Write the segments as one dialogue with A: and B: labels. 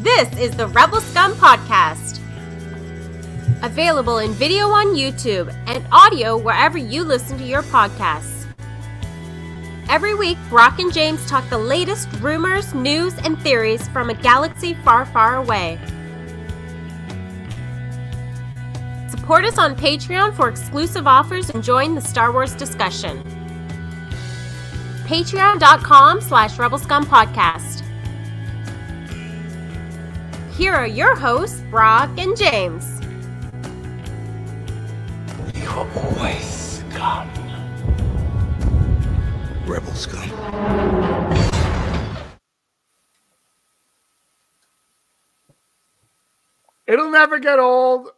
A: This is the Rebel Scum Podcast. Available in video on YouTube and audio wherever you listen to your podcasts. Every week, Brock and James talk the latest rumors, news, and theories from a galaxy far, far away. Support us on Patreon for exclusive offers and join the Star Wars discussion. Patreon.com/RebelScumPodcast. Here are your hosts, Brock and James.
B: You are always scum. Rebel scum.
C: It'll never get old.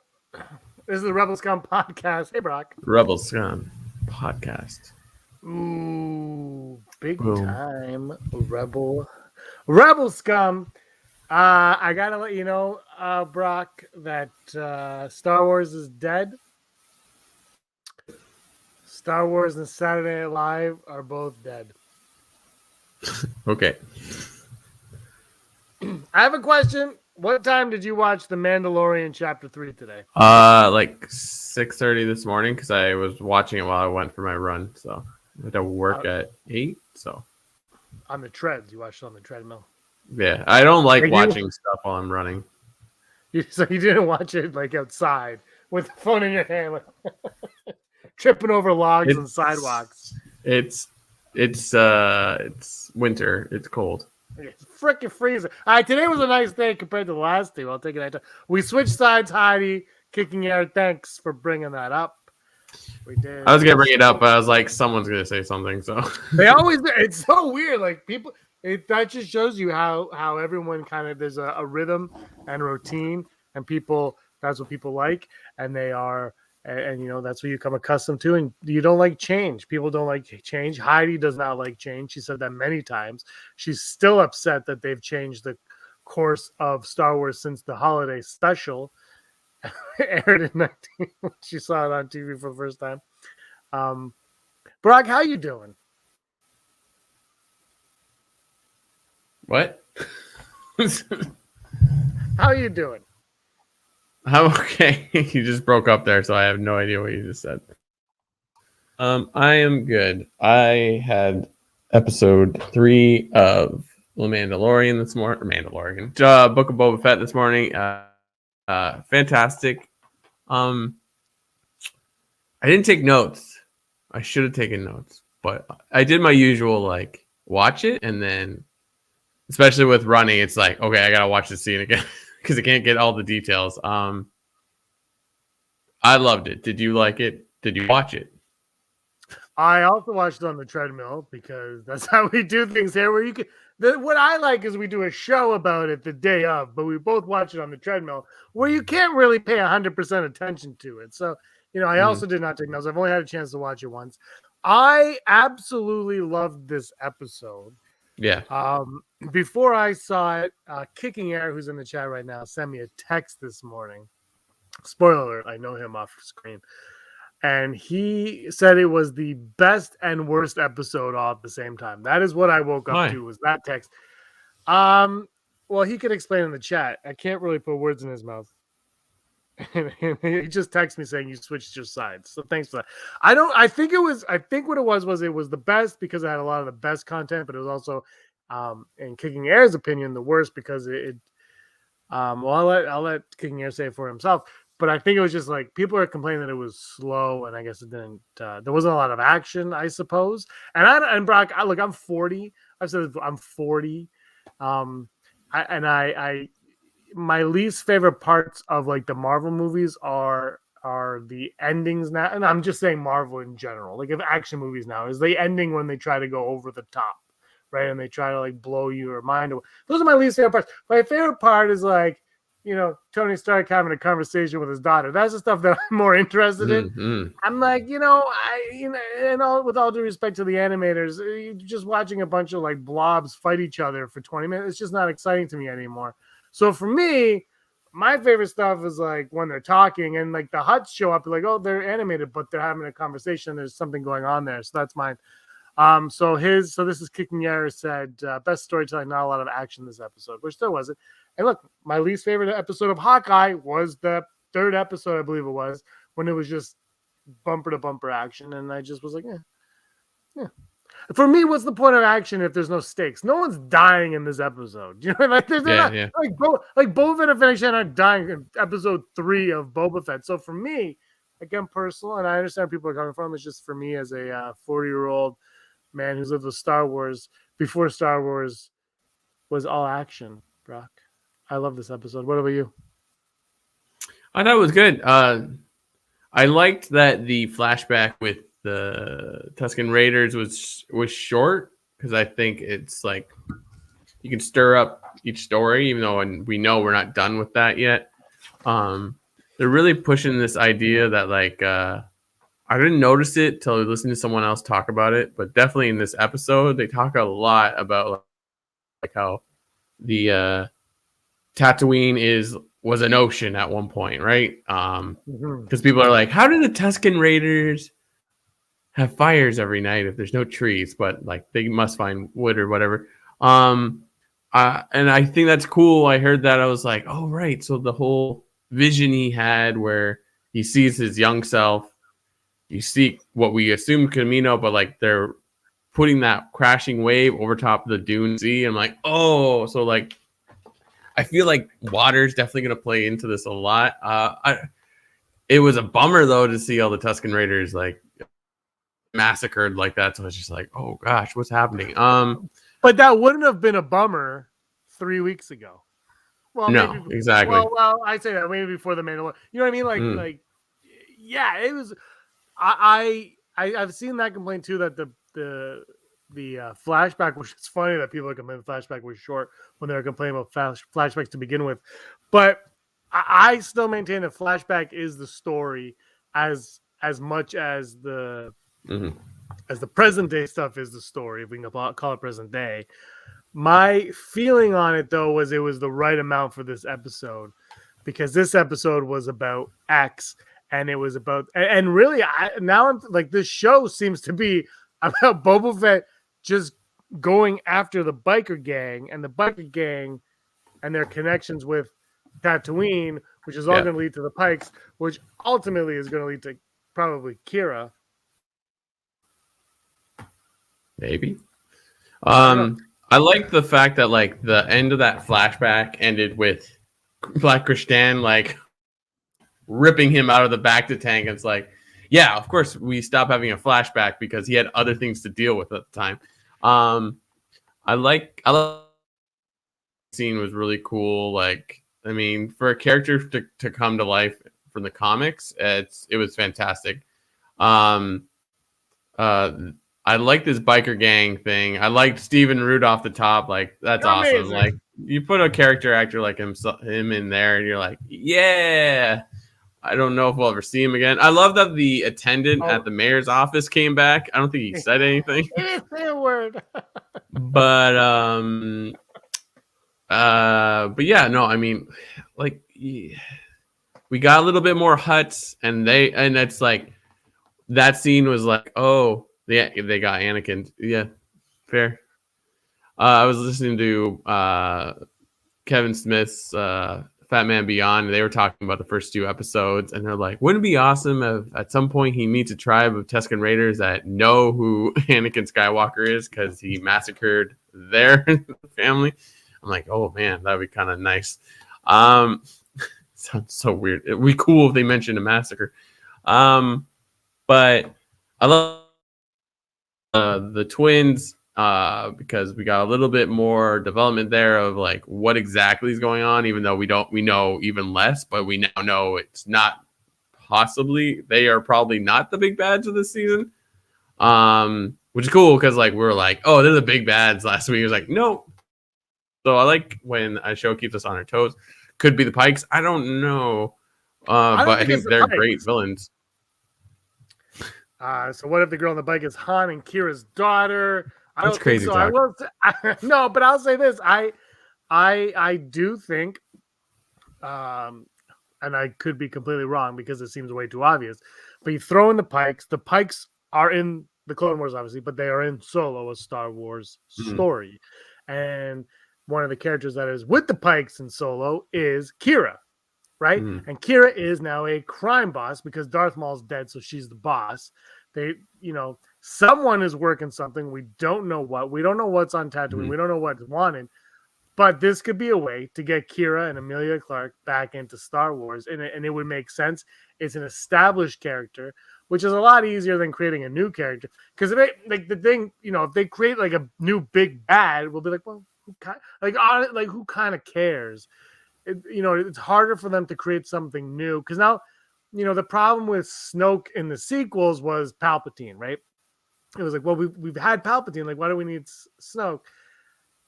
C: This is the Rebel Scum Podcast. Hey, Brock.
D: Rebel Scum Podcast.
C: Ooh, big
D: Boom.
C: time Rebel Scum. I gotta let you know, Brock, that Star Wars is dead. Star Wars and Saturday Night Live are both dead.
D: Okay.
C: I have a question. What time did you watch The Mandalorian Chapter 3 today?
D: Like 6:30 this morning because I was watching it while I went for my run. So I had to work at 8. So
C: On the treads. You watched it on the treadmill.
D: yeah, I don't like watching stuff while I'm running.
C: So you didn't watch it like outside with the phone in your hand, like, tripping over logs and sidewalks.
D: It's winter. It's cold.
C: It's freaking freezing. All right, today was a nice day compared to the last two. I'll take it. We switched sides, Heidi. Kicking air. Thanks for bringing that up. We did.
D: I was gonna bring it up, but I was like, someone's gonna say something. So
C: They always. It's so weird. Like people. That just shows you how everyone kind of there's a rhythm and routine, and people. That's what people like, and they are. And you know that's what you come accustomed to, and you don't like change. People don't like change. Heidi does not like change. She said that many times. She's still upset that they've changed the course of Star Wars since the holiday special aired in 19. She saw it on TV for the first time. Brock, how you doing?
D: what?
C: How you doing?
D: I'm okay. You just broke up there, so I have no idea what you just said. I am good. I had episode 3 of The Mandalorian this morning. Book of Boba Fett this morning. Fantastic. I didn't take notes. I should have taken notes, but I did my usual, like, watch it, and then, especially with running, it's like, okay, I gotta watch the scene again. Because I can't get all the details. I loved it. Did you like it? Did you watch it?
C: I also watched it on the treadmill because that's how we do things here. Where you can, what I like is we do a show about it the day of, but we both watch it on the treadmill where you can't really pay 100% attention to it. So, you know, I also did not take notes. I've only had a chance to watch it once. I absolutely loved this episode.
D: Yeah.
C: Before I saw it, Kicking Air, who's in the chat right now, sent me a text this morning. Spoiler alert, I know him off screen. And he said it was the best and worst episode all at the same time. That is what I woke up to, was that text. Well, he could explain in the chat. I can't really put words in his mouth. He just texted me saying you switched your sides. So thanks for that. I think what it was it was the best because it had a lot of the best content, but it was also in Kicking Air's opinion the worst because well, I'll let Kicking Air say it for himself. But I think it was just like people are complaining that it was slow, and I guess it didn't. There wasn't a lot of action, I suppose. And Brock, I'm 40. I've said I'm 40. My least favorite parts of like the Marvel movies are the endings now, and I'm just saying Marvel in general. Like if action movies now is the ending when they try to go over the top, right? And they try to like blow your mind away. Those are my least favorite parts. My favorite part is like, you know, Tony Stark having a conversation with his daughter. That's the stuff that I'm more interested in. Mm-hmm. I'm like, with all due respect to the animators, just watching a bunch of like blobs fight each other for 20 minutes, it's just not exciting to me anymore. So for me, my favorite stuff is like when they're talking and like the Hutts show up, like, oh, they're animated, but they're having a conversation. There's something going on there. So that's mine. So this is Kicking Air said best storytelling, not a lot of action this episode, which there wasn't. And look, my least favorite episode of Hawkeye was the third episode, I believe it was, when it was just bumper to bumper action, and I just was like, yeah. For me, what's the point of action if there's no stakes? No one's dying in this episode. You know, like there's not, like Boba Fett and Fennec Shand aren't dying in episode 3 of Boba Fett. So for me, again, personal, and I understand where people are coming from. It's just for me as a 40-year-old man who's lived with Star Wars before Star Wars was all action. Brock, I love this episode. What about you?
D: I thought it was good. I liked that the flashback with the Tusken Raiders was short, because I think it's like you can stir up each story, even though we know we're not done with that yet. They're really pushing this idea that like I didn't notice it till I listened to someone else talk about it, but definitely in this episode they talk a lot about like how the Tatooine was an ocean at one point, right? Because people are like, how do the Tusken Raiders have fires every night if there's no trees? But like they must find wood or whatever. And I think that's cool. I heard that. I was like, oh right. So the whole vision he had where he sees his young self, you see what we assume Camino, but like they're putting that crashing wave over top of the Dune Sea. I'm like, oh, so like I feel like water is definitely going to play into this a lot. It was a bummer though to see all the Tusken Raiders like massacred like that. So I was just like, oh gosh, what's happening?
C: But that wouldn't have been a bummer 3 weeks ago. Well,
D: no,
C: maybe,
D: exactly.
C: Well, I say that maybe before the Mandalorian. You know what I mean? Like, yeah, it was. I've seen that complaint too, that the flashback, which is funny that people are complaining the flashback was short when they were complaining about flashbacks to begin with. But I still maintain that flashback is the story as much as the as the present day stuff is the story, if we can call it present day. My feeling on it though was it was the right amount for this episode, because this episode was about X, and it was about, and really now I'm like, this show seems to be about Boba Fett just going after the biker gang and their connections with Tatooine, which is all going to lead to the Pikes, which ultimately is going to lead to probably Kira.
D: Maybe. I like the fact that like the end of that flashback ended with Black Christian like ripping him out of the back to tank. It's like, yeah, of course we stopped having a flashback because he had other things to deal with at the time. I like the scene was really cool. Like, I mean, for a character to come to life from the comics, it was fantastic. I like this biker gang thing. I liked Stephen Root off the top. Like, that's awesome.
C: Amazing.
D: Like, you put a character actor like him in there, and you're like, yeah. I don't know if we'll ever see him again. I love that the attendant at the mayor's office came back. I don't think he said anything.
C: He didn't say a word.
D: But yeah, no, I mean, like, we got a little bit more huts, and it's like that scene was like, oh, yeah, they got Anakin. Yeah, fair. I was listening to Kevin Smith's Fat Man Beyond, and they were talking about the first 2 episodes, and they're like, wouldn't it be awesome if at some point he meets a tribe of Tusken Raiders that know who Anakin Skywalker is because he massacred their family? I'm like, oh man, that'd be kind of nice. Sounds so weird. It'd be cool if they mentioned a massacre. But I love the twins because we got a little bit more development there of like what exactly is going on, even though we know even less, but we now know it's not they are probably not the big bads of this season. Which is cool because like we're like, oh, they're the big bads last week. It was like, no. So I like when a show keeps us on our toes. Could be the Pikes. I don't know. But I think they're great villains.
C: So what if the girl on the bike is Han and Kira's daughter?
D: That's crazy
C: so.
D: talk.
C: No, but I'll say this. I do think, and I could be completely wrong because it seems way too obvious, but you throw in the Pikes. The Pikes are in the Clone Wars, obviously, but they are in Solo, a Star Wars story. And one of the characters that is with the Pikes in Solo is Kira, right? And Kira is now a crime boss because Darth Maul's dead, so she's the boss. They, someone is working something. We don't know what. We don't know what's on Tatooine. We don't know what's wanted. But this could be a way to get Kira and Emilia Clarke back into Star Wars, and it would make sense. It's an established character, which is a lot easier than creating a new character. Because if they create like a new big bad, we'll be like, well, who kind of cares? It's harder for them to create something new because now, the problem with Snoke in the sequels was Palpatine, right? It was like, well, we've had Palpatine, like, why do we need Snoke?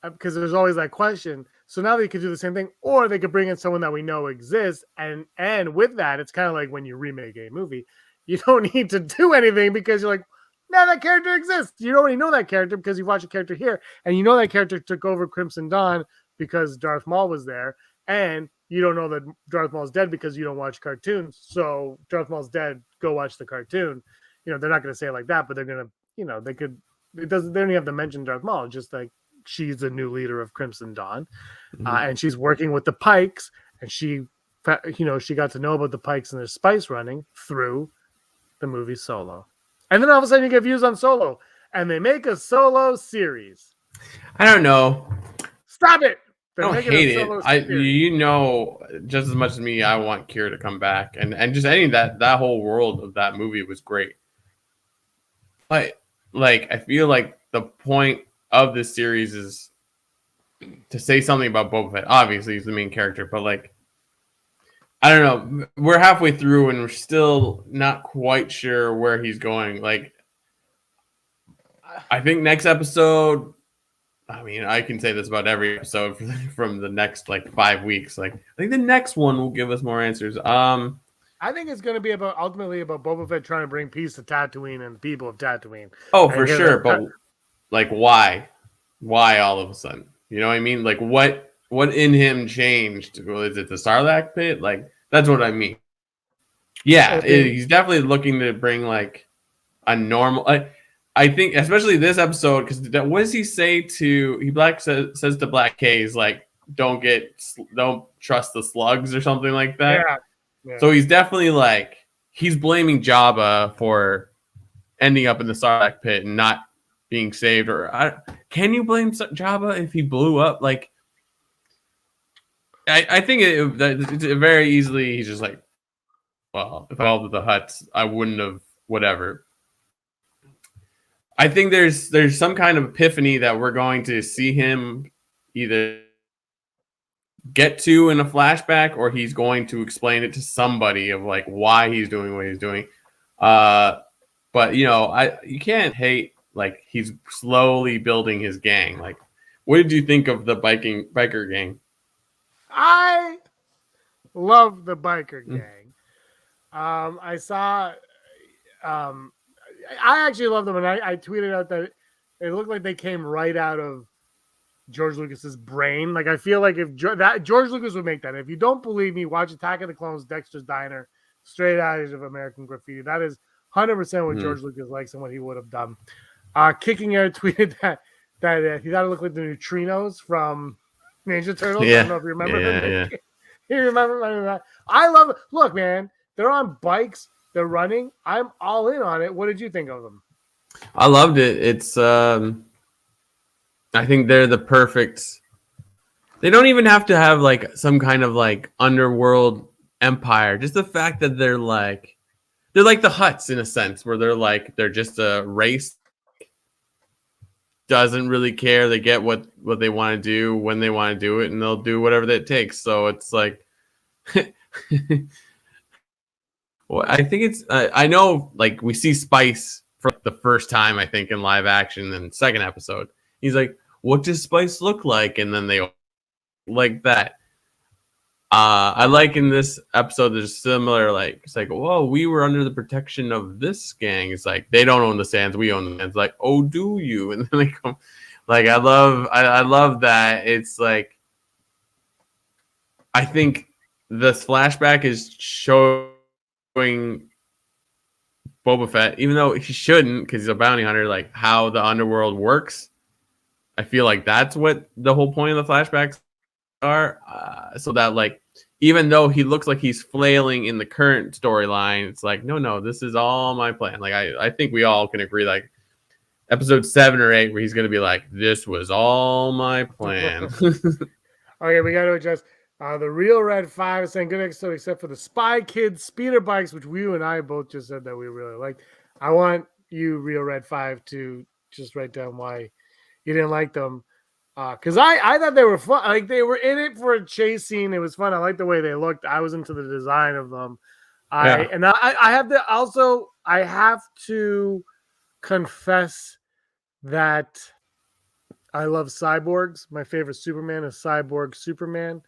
C: Because there's always that question. So now they could do the same thing, or they could bring in someone that we know exists, and with that, it's kind of like when you remake a movie, you don't need to do anything because you're like, now that character exists. You already know that character because you watch a character here, and you know that character took over Crimson Dawn because Darth Maul was there, and you don't know that Darth Maul's dead because you don't watch cartoons. So Darth Maul's dead. Go watch the cartoon. They're not going to say it like that, but they're going to, they could. It doesn't. They don't even have to mention Darth Maul. Just like she's the new leader of Crimson Dawn, and she's working with the Pikes, and she got to know about the Pikes and their spice running through the movie Solo. And then all of a sudden you get views on Solo, and they make a Solo series.
D: I don't know.
C: Stop it!
D: I don't hate it. Just as much as me, I want Kira to come back, and just that whole world of that movie was great. But I feel like the point of this series is to say something about Boba Fett. Obviously, he's the main character, but I don't know. We're halfway through, and we're still not quite sure where he's going. I think next episode. I mean, I can say this about every episode from the next 5 weeks. I think the next one will give us more answers.
C: I think it's going to be ultimately about Boba Fett trying to bring peace to Tatooine and the people of Tatooine.
D: Oh, for sure, but why? Why all of a sudden? You know what I mean? What in him changed? Is it the Sarlacc pit? That's what I mean. Yeah, he's definitely looking to bring a normal. I think, especially this episode, because what does he say to says to Black K's don't trust the slugs or something like that. Yeah. So he's definitely he's blaming Jabba for ending up in the Sarlacc pit and not being saved. Can you blame Jabba if he blew up? I think it's very easily he's just well, if I fell to the Hutts, I wouldn't have whatever. I think there's some kind of epiphany that we're going to see him either get to in a flashback, or he's going to explain it to somebody of why he's doing what he's doing. But you can't hate he's slowly building his gang. What did you think of the biker gang?
C: I love the biker gang. I saw. I actually love them, and I tweeted out that it looked like they came right out of George Lucas's brain. I feel like if George Lucas would make that. If you don't believe me, watch Attack of the Clones, Dexter's Diner, straight out of American Graffiti. That is 100% what George Lucas likes and what he would have done. Kicking Air tweeted that he thought it looked like the neutrinos from Ninja Turtles.
D: Yeah.
C: I don't know if you remember them.
D: Yeah.
C: You remember that? I love it. Look, man, they're on bikes. They're running. I'm all in on it. What did you think of them?
D: I loved it. It's I think they're the perfect. They don't even have to have some kind of underworld empire. Just the fact that they're like the Hutts in a sense, where they're just a race. Doesn't really care. They get what they want to do when they want to do it, and they'll do whatever that takes. So it's well, I think it's. I know, we see Spice for the first time, I think, in live action in the second episode. He's like, "What does Spice look like?" And then they like that. I like in this episode, there's similar. It's whoa, we were under the protection of this gang. It's they don't own the sands, we own the sands. Oh, do you? And then they come. I love that. It's I think this flashback is showing Boba Fett, even though he shouldn't because he's a bounty hunter, like how the underworld works. I feel like that's what the whole point of the flashbacks are. So that like, even though he looks like he's flailing in the current storyline, it's like, no, this is all my plan. Like I think we all can agree, like episode 7 or 8, where he's going to be like, this was all my plan.
C: Okay, we got to adjust. The Real Red 5 is saying good episode except for the Spy Kids speeder bikes, which you and I both just said that we really liked. I want you, Real Red 5, to just write down why you didn't like them. Because I thought they were fun. Like, they were in it for a chase scene. It was fun. I liked the way they looked. I was into the design of them. I have to confess that I love cyborgs. My favorite Superman is Cyborg Superman.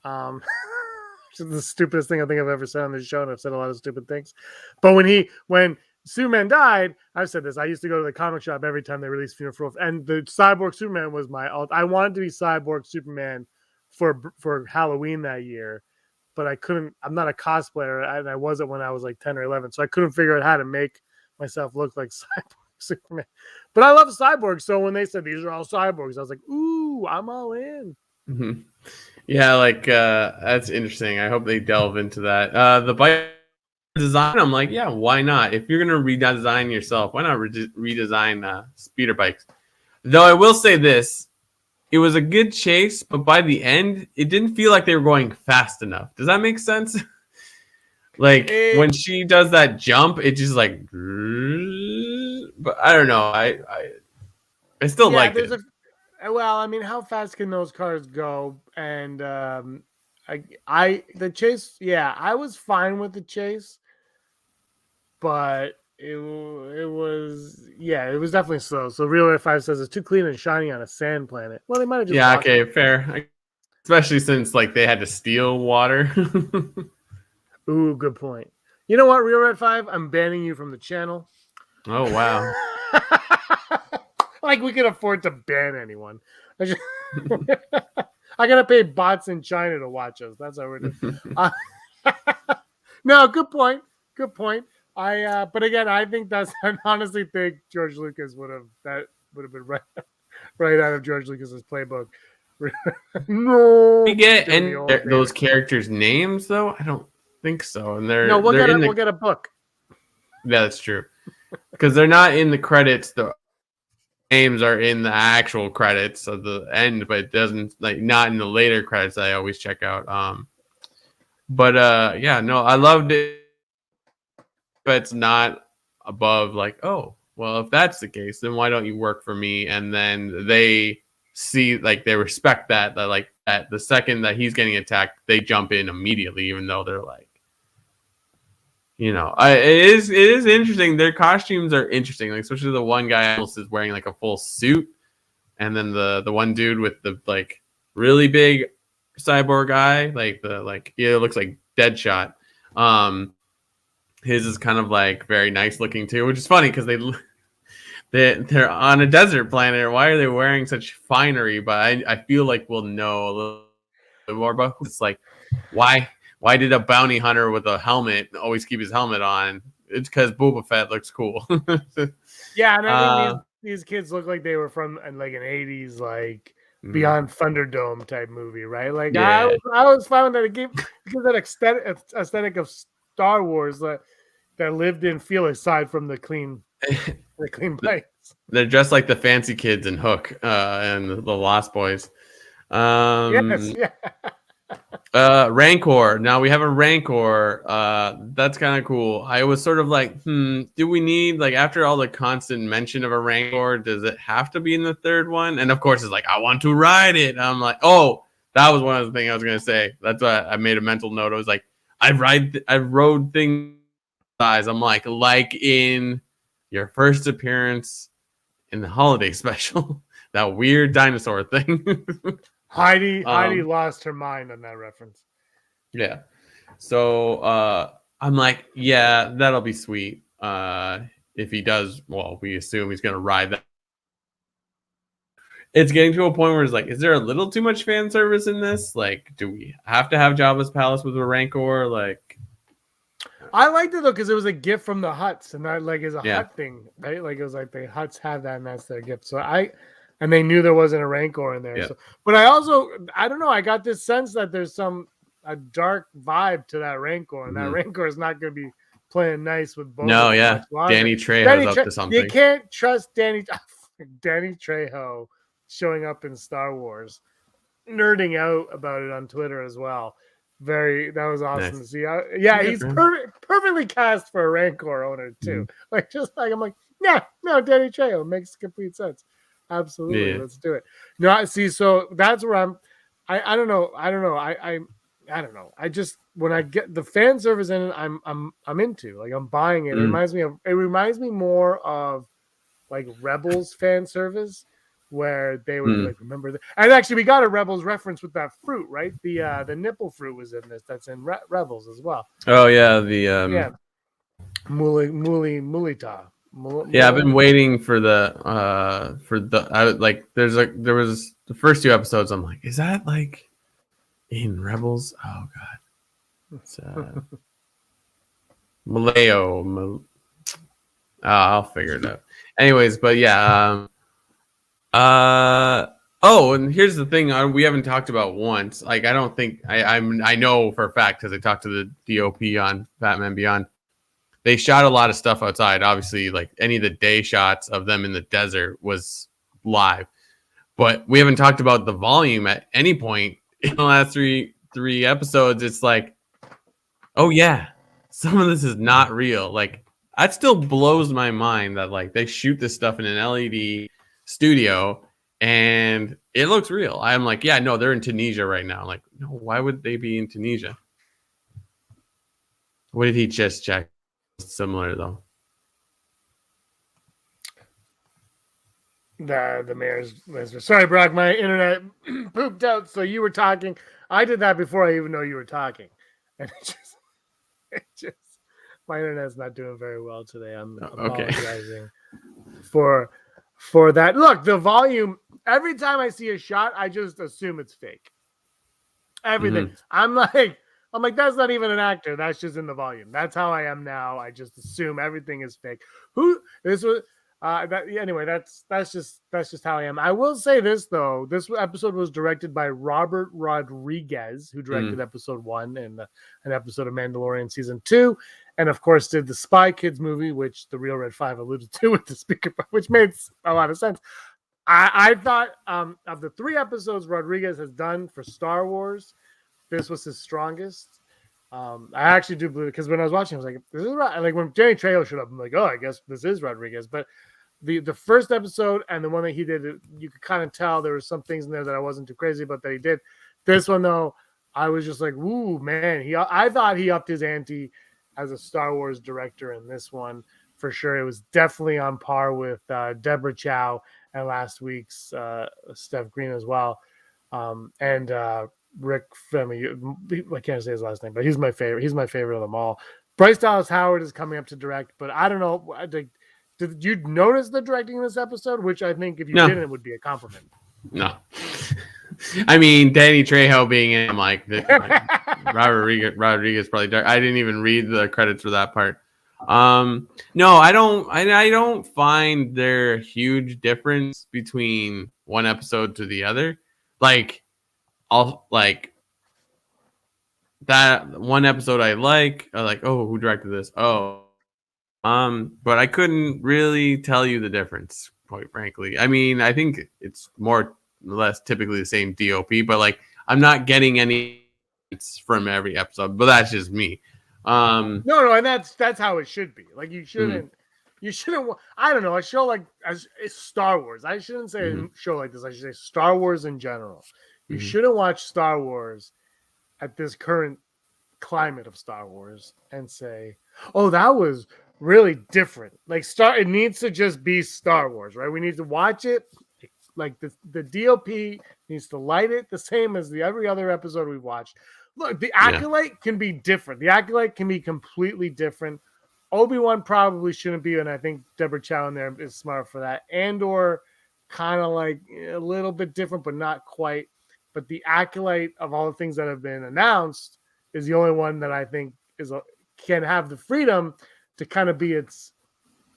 C: Which is the stupidest thing I think I've ever said on this show, and I've said a lot of stupid things. But when Superman died, I've said this. I used to go to the comic shop every time they released Funeral for, and the Cyborg Superman was I wanted to be Cyborg Superman for Halloween that year, but I couldn't. I'm not a cosplayer, and I wasn't when I was like 10 or 11, so I couldn't figure out how to make myself look like Cyborg Superman. But I love cyborgs, so when they said these are all cyborgs, I was like, ooh, I'm all in.
D: Mm-hmm. Yeah, like that's interesting. I hope they delve into that. The bike design, I'm like, yeah, why not? If you're gonna redesign yourself, why not redesign speeder bikes? Though I will say this, it was a good chase, but by the end, it didn't feel like they were going fast enough. Does that make sense? Like when she does that jump, it just like, but I don't know. I still like it.
C: Well, I mean, how fast can those cars go? And the chase, yeah, I was fine with the chase, but it was definitely slow. So Real Red 5 says it's too clean and shiny on a sand planet. Well, they might have just
D: okay, fair. Especially since like they had to steal water.
C: Ooh, good point. You know what, Real Red 5? I'm banning you from the channel.
D: Oh wow.
C: Like we can afford to ban anyone. I gotta pay bots in China to watch us. That's how we're doing. No, good point. Good point. But again, I think I honestly think George Lucas would have been right out of George Lucas's playbook. No,
D: we get any those characters' names though? I don't think so. And we'll
C: get a book.
D: Yeah, that's true. Because they're not in the credits. The names are in the actual credits of the end, but it doesn't not in the later credits that I always check out. Yeah, no, I loved it. But it's not above like, oh, well, if that's the case, then why don't you work for me? And then they see they respect that like at the second that he's getting attacked, they jump in immediately, even though they're like, it is interesting. Their costumes are interesting, like especially the one guy almost is wearing like a full suit, and then the one dude with the like really big cyborg eye, it looks like Deadshot. His is kind of like very nice looking too, which is funny because they're on a desert planet. Why are they wearing such finery? But I feel like we'll know a little bit more about it's like why did a bounty hunter with a helmet always keep his helmet on? It's because Boba Fett looks cool.
C: Yeah, and I think these kids look like they were from like an 80s Beyond Thunderdome type movie, right? Like yeah. I was fine with that. It gives that aesthetic of Star Wars that lived in feel aside from the clean bikes.
D: They're dressed like the fancy kids in Hook and the Lost Boys.
C: Yes, yeah.
D: Rancor. Now we have a Rancor. That's kind of cool. I was sort of like, do we need after all the constant mention of a Rancor, does it have to be in the third one? And of course it's like, I want to ride it. And I'm like, oh, that was one of the things I was gonna say. That's why I made a mental note. I was like, I rode things size. I'm like in your first appearance in the holiday special, that weird dinosaur thing.
C: Heidi lost her mind on that reference.
D: Yeah. So I'm like, yeah, that'll be sweet. If he does, well, we assume he's gonna ride that. It's getting to a point where it's like, is there a little too much fan service in this? Like, do we have to have Jabba's palace with a Rancor? Like,
C: I liked it though because it was a gift from the Huts, and that like is a
D: Yeah.
C: Hut thing, right? Like it was like the Huts have that, and that's their gift. So and they knew there wasn't a Rancor in there.
D: Yeah.
C: So, but I don't know. I got this sense that there's a dark vibe to that Rancor, and that Rancor is not going to be playing nice with Boba.
D: No, yeah. Danny Trejo's up to something.
C: You can't trust Danny Trejo showing up in Star Wars, nerding out about it on Twitter as well. That was awesome to see. He's perfectly cast for a Rancor owner too. Like I'm like, yeah, no, Danny Trejo makes complete sense. Absolutely, let's do it. No, see, so that's where I don't know. I don't know. I just when I get the fan service in it, I'm into. Like I'm buying it. It reminds me more of like Rebels fan service, where they would like remember that. And actually, we got a Rebels reference with that fruit, right? The nipple fruit was in this. That's in Rebels as well.
D: Oh yeah,
C: Mulita.
D: Yeah, I've been waiting for there was the first 2 episodes. I'm like, is that like in Rebels? Oh god, it's Maleo. I'll figure it out. Anyways, but yeah. Oh, and here's the thing we haven't talked about once. Like, I don't think I know for a fact because I talked to the DOP on Batman Beyond. They shot a lot of stuff outside. Obviously, like any of the day shots of them in the desert was live, but we haven't talked about the volume at any point in the last three episodes. It's like, oh yeah, some of this is not real. Like that still blows my mind that like they shoot this stuff in an LED studio and it looks real. I'm like, yeah, no, they're in Tunisia right now. Like, no, why would they be in Tunisia? What did he just check? Similar though.
C: The mayor's. Sorry, Brock, my internet pooped out. So you were talking. I did that before I even know you were talking, and it just my internet's not doing very well today. I'm apologizing for that. Look, the volume. Every time I see a shot, I just assume it's fake. Everything. I'm like, that's not even an actor. That's just in the volume. That's how I am now. I just assume everything is fake. Anyway, that's just how I am. I will say this though. This episode was directed by Robert Rodriguez, who directed episode 1 and an episode of Mandalorian season 2, and of course did the Spy Kids movie, which the Real Red 5 alluded to with the speaker, which made a lot of sense. I thought of the 3 episodes Rodriguez has done for Star Wars, this was his strongest. I actually do believe it because when I was watching, I was like, "This is right." Like when Danny Trejo showed up, I'm like, "Oh, I guess this is Rodriguez." But the first episode and the one that he did, you could kind of tell there were some things in there that I wasn't too crazy about that he did. This one though, I was just like, "Ooh, man!" I thought he upped his ante as a Star Wars director in this one for sure. It was definitely on par with Deborah Chow and last week's Steph Green as well, and Rick Femi. I can't say his last name, but he's my favorite. He's my favorite of them all. Bryce Dallas Howard is coming up to direct, but I don't know. Did you notice the directing in this episode? Which I think if you didn't, it would be a compliment.
D: No. I mean, Danny Trejo being in, I'm like, Robert Rodriguez probably dark. I didn't even read the credits for that part. No, I don't find there a huge difference between one episode to the other. Like, I'll like that one episode I like, oh, who directed this? Oh, but I couldn't really tell you the difference, quite frankly. I mean, I think it's more or less typically the same DOP, but like I'm not getting any from every episode, but that's just me.
C: No, and that's how it should be. Like you shouldn't. I don't know. A show like it's Star Wars. I shouldn't say a show like this. I should say Star Wars in general. You shouldn't watch Star Wars at this current climate of Star Wars and say, "Oh, that was really different." Like it needs to just be Star Wars, right? We need to watch it like the DOP needs to light it the same as every other episode we've watched. Look, the Acolyte can be different. The Acolyte can be completely different. Obi-Wan probably shouldn't be, and I think Deborah Chow in there is smart for that. Andor kind of like a little bit different, but not quite. But the Acolyte of all the things that have been announced is the only one that I think can have the freedom to kind of be its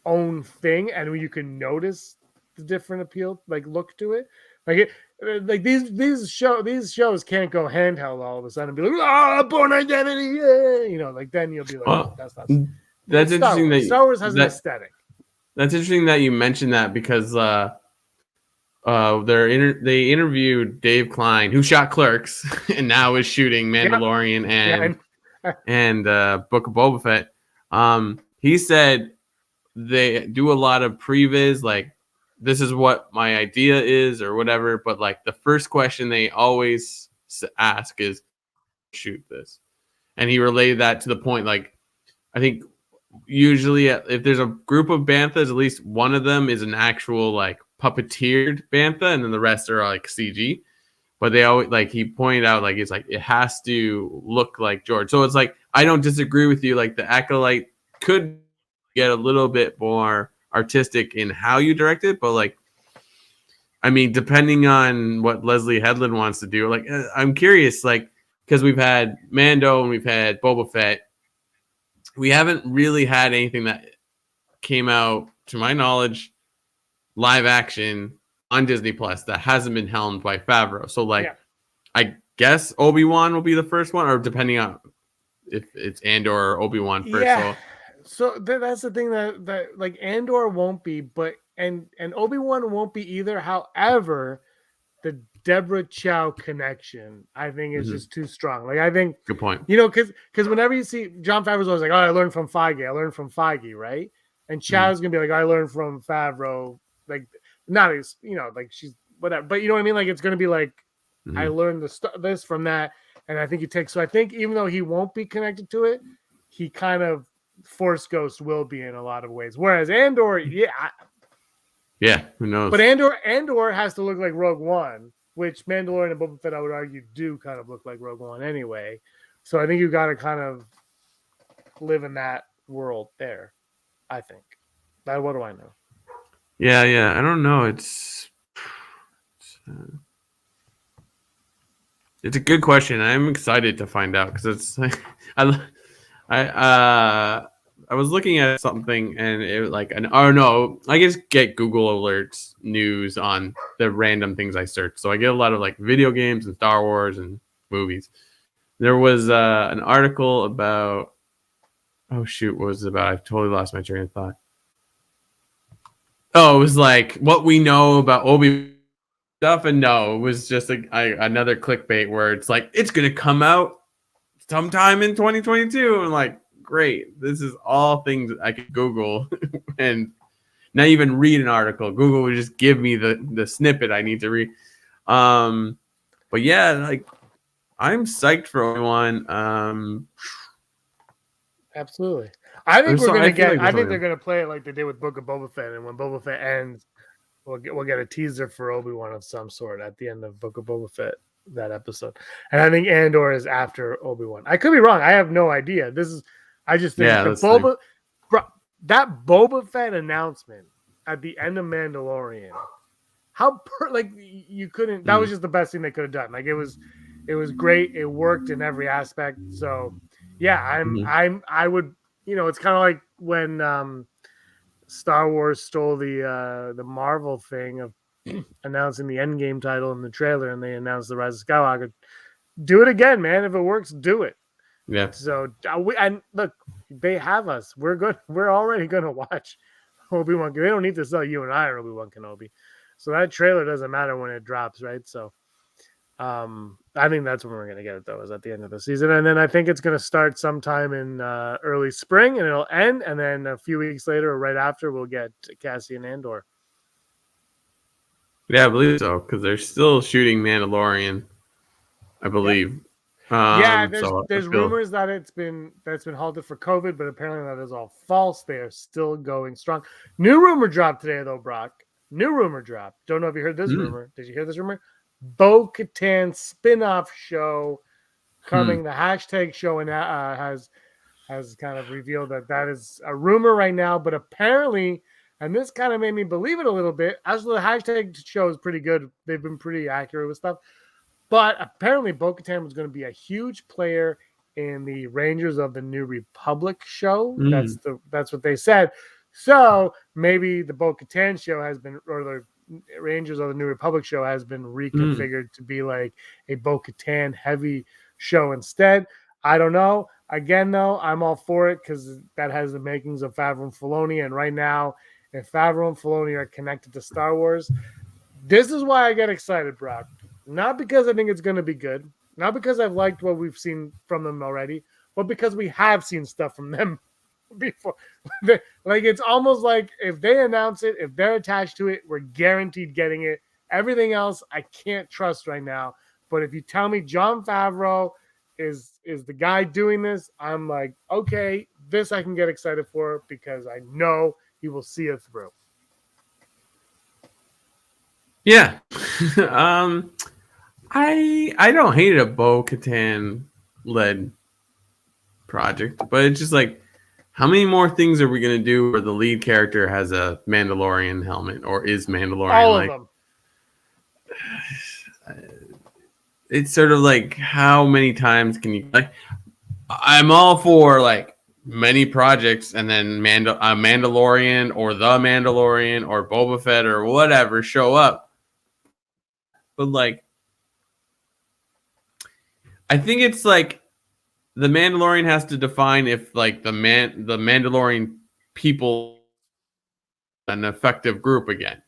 C: own thing, and you can notice the different appeal, like look to it. Like these shows can't go handheld all of a sudden and be like, Born Identity, yeah, you know, like then you'll be like,
D: Well,
C: that's not.
D: that's interesting.
C: Star Wars has an aesthetic.
D: That's interesting that you mentioned that because they interviewed Dave Klein, who shot Clerks and now is shooting Mandalorian and Book of Boba Fett. He said they do a lot of previs, like this is what my idea is or whatever, but like the first question they always ask is shoot this, and he relayed that to the point, like I think usually if there's a group of banthas, at least one of them is an actual like puppeteered bantha, and then the rest are like CG. But they always, like he pointed out, like it's like it has to look like George. So it's like I don't disagree with you. Like the Acolyte could get a little bit more artistic in how you direct it, but like I mean, depending on what Leslie Headland wants to do, like I'm curious, like because we've had Mando and we've had Boba Fett. We haven't really had anything that came out, to my knowledge, live action on Disney Plus that hasn't been helmed by Favreau. So, like, I guess Obi-Wan will be the first one, or depending on if it's Andor or Obi-Wan first.
C: Yeah. So that's the thing that like Andor won't be, but and Obi-Wan won't be either. However, the Deborah Chow connection, I think, is just too strong. Like, I think,
D: good point.
C: You know, because whenever you see John Favreau's always like, oh, I learned from Feige, right? And Chow's gonna be like, I learned from Favreau, like not as, you know, like she's whatever, but you know what I mean? Like it's gonna be like, I learned this from that, and I think he takes. So I think even though he won't be connected to it, he kind of Force Ghost will be in a lot of ways. Whereas Andor,
D: who knows?
C: But Andor has to look like Rogue One, which Mandalorian and Boba Fett, I would argue, do kind of look like Rogue One anyway. So I think you got to kind of live in that world there. I think. But what do I know?
D: Yeah. I don't know. It's a good question. I'm excited to find out because it's like I was looking at something and it was like I just get Google alerts news on the random things I search. So I get a lot of like video games and Star Wars and movies. There was an article about what was it about? I've totally lost my train of thought. Oh, it was like what we know about Obi stuff, and no, it was just another clickbait where it's like it's gonna come out sometime in 2022. And like, great, this is all things I could Google and not even read an article. Google would just give me the snippet I need to read. But yeah, like I'm psyched for Obi-Wan.
C: Absolutely. I think they're gonna play it like they did with Book of Boba Fett, and when Boba Fett ends, we'll get a teaser for Obi-Wan of some sort at the end of Book of Boba Fett, that episode. And I think Andor is after Obi-Wan. I could be wrong. I have no idea. I just think that Boba Fett announcement at the end of Mandalorian, you couldn't. That was just the best thing they could have done. Like it was great. It worked in every aspect. So yeah, I would. You know, it's kind of like when Star Wars stole the Marvel thing of announcing the Endgame title in the trailer, and they announced the Rise of Skywalker. Do it again, man. If it works, do it.
D: Yeah.
C: So and look, they have us. We're good. We're already going to watch Obi-Wan. They don't need to sell you and I Obi-Wan Kenobi. So that trailer doesn't matter when it drops, right? So I think that's when we're going to get it, though, is at the end of the season. And then I think it's going to start sometime in early spring, and it'll end. And then a few weeks later or right after, we'll get Cassian Andor.
D: Yeah, I believe so, because they're still shooting Mandalorian, I believe.
C: There's rumors that it's been halted for COVID, but apparently that is all false. They are still going strong. New rumor dropped today, though, Brock. New rumor dropped. Don't know if you heard this rumor. Did you hear this rumor? Bo-Katan spin-off show coming. The hashtag show and has kind of revealed that is a rumor right now, but apparently, and this kind of made me believe it a little bit. Actually, the hashtag show is pretty good. They've been pretty accurate with stuff. But apparently Bo-Katan was going to be a huge player in the Rangers of the New Republic show.
D: Mm.
C: That's what they said. So maybe the Bo-Katan show has been, or the Rangers of the New Republic show has been reconfigured to be like a Bo-Katan heavy show instead. I don't know. Again, though, I'm all for it because that has the makings of Favreau and Filoni. And right now, if Favreau and Filoni are connected to Star Wars, this is why I get excited, Brock. Not because I think it's going to be good, not because I've liked what we've seen from them already, but because we have seen stuff from them before. Like, it's almost like if they announce it, if they're attached to it, we're guaranteed getting it. Everything else I can't trust right now. But if you tell me Jon Favreau is the guy doing this, I'm like, okay, this I can get excited for because I know he will see it through.
D: Yeah. I don't hate a Bo-Katan led project, but it's just like, how many more things are we gonna do where the lead character has a Mandalorian helmet or is Mandalorian?
C: All
D: like,
C: of them.
D: It's sort of like, how many times can you, like, I'm all for like many projects and then a Mandalorian or the Mandalorian or Boba Fett or whatever show up. But like, I think it's like the Mandalorian has to define if like the Mandalorian people an effective group again.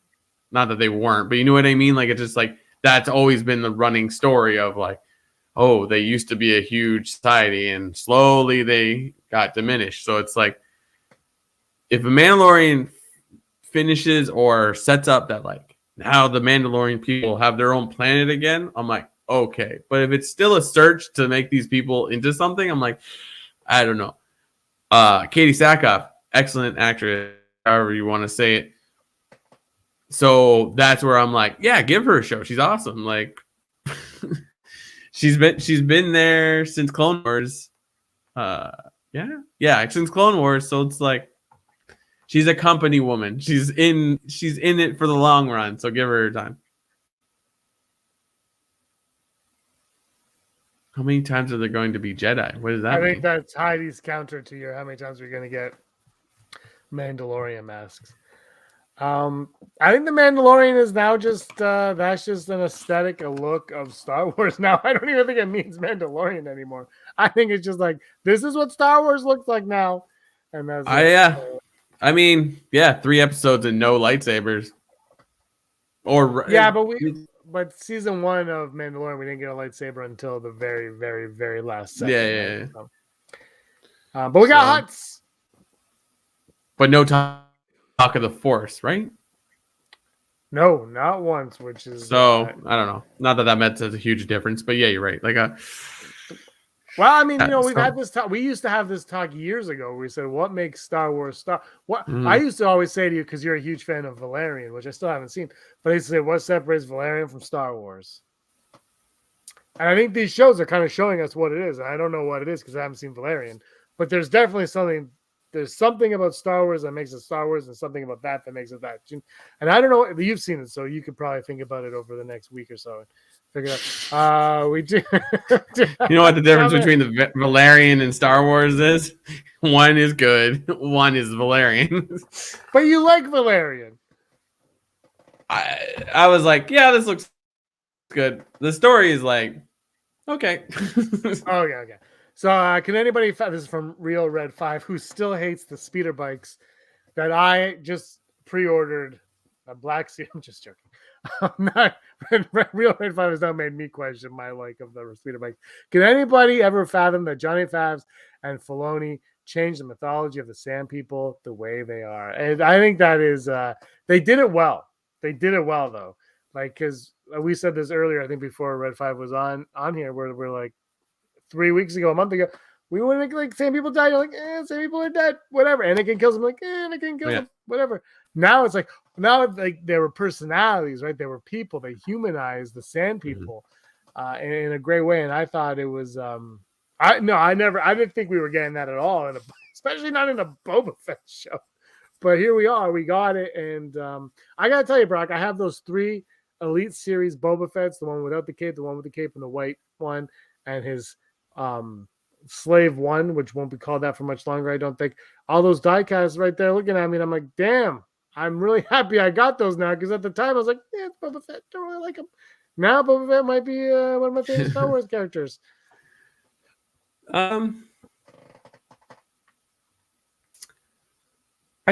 D: Not that they weren't, but you know what I mean? Like, it's just like, that's always been the running story of like, oh, they used to be a huge society and slowly they got diminished. So it's like, if a Mandalorian finishes or sets up that like now the Mandalorian people have their own planet again, I'm like, okay. But if it's still a search to make these people into something, I'm like, I don't know. Katie Sackoff, excellent actress, however you want to say it. So that's where I'm like, yeah, give her a show. She's awesome. Like, she's been there since Clone Wars. Yeah, since Clone Wars. So it's like, she's a company woman. She's in it for the long run. So give her time. How many times are there going to be Jedi? What does that mean?
C: I think that's Heidi's counter to your how many times we're going to get Mandalorian masks. I think the Mandalorian is now just that's just an aesthetic, a look of Star Wars now. I don't even think it means Mandalorian anymore. I think it's just like, this is what Star Wars looks like now. And that's
D: I mean, 3 episodes and no lightsabers. Or
C: yeah, but season 1 of Mandalorian, we didn't get a lightsaber until the very, very, very last second.
D: Yeah.
C: So, but we got Hutts.
D: But no talk of the Force, right?
C: No, not once, which is
D: so I don't know. Not that makes a huge difference, but yeah, you're right. Like
C: well, I mean, we've had this talk. We used to have this talk years ago where we said, what makes Star Wars Star? What I used to always say to you, because you're a huge fan of Valerian, which I still haven't seen, but I used to say, what separates Valerian from Star Wars? And I think these shows are kind of showing us what it is. And I don't know what it is because I haven't seen Valerian, but there's definitely something. There's something about Star Wars that makes it Star Wars, and something about that makes it that. And I don't know, you've seen it, so you could probably think about it over the next week or so. Figure it out. We do.
D: You know what the difference between the Valerian and Star Wars is? One is good, one is Valerian.
C: But you like Valerian.
D: I was like, yeah, this looks good. The story is like, okay.
C: Okay. So can anybody, this is from Real Red 5, who still hates the speeder bikes that I just pre-ordered a black seat. I'm just joking. Real Red 5 has now made me question my like of the speeder bike. Can anybody ever fathom that Johnny Favs and Filoni changed the mythology of the Sand People the way they are? And I think that is, they did it well. They did it well though. Like, because we said this earlier, I think before Red 5 was on here, where we're like, 3 weeks ago, a month ago, we want to make like Sand People die. You're like, Sand People are dead, whatever. Anakin kills them, like, Anakin kills them, whatever. Now it's like, there were personalities, right? There were people. They humanized the Sand People in a great way. And I thought it was, I didn't think we were getting that at all, especially not in a Boba Fett show. But here we are. We got it. And I got to tell you, Brock, I have those 3 Elite Series Boba Fett's, the one without the cape, the one with the cape, and the white one, and his Slave 1, which won't be called that for much longer, I don't think. All those diecasts right there looking at me, and I'm like, damn, I'm really happy I got those now, because at the time I was like, yeah, it's Boba Fett, don't really like him. Now Boba Fett might be one of my favorite Star Wars characters.
D: I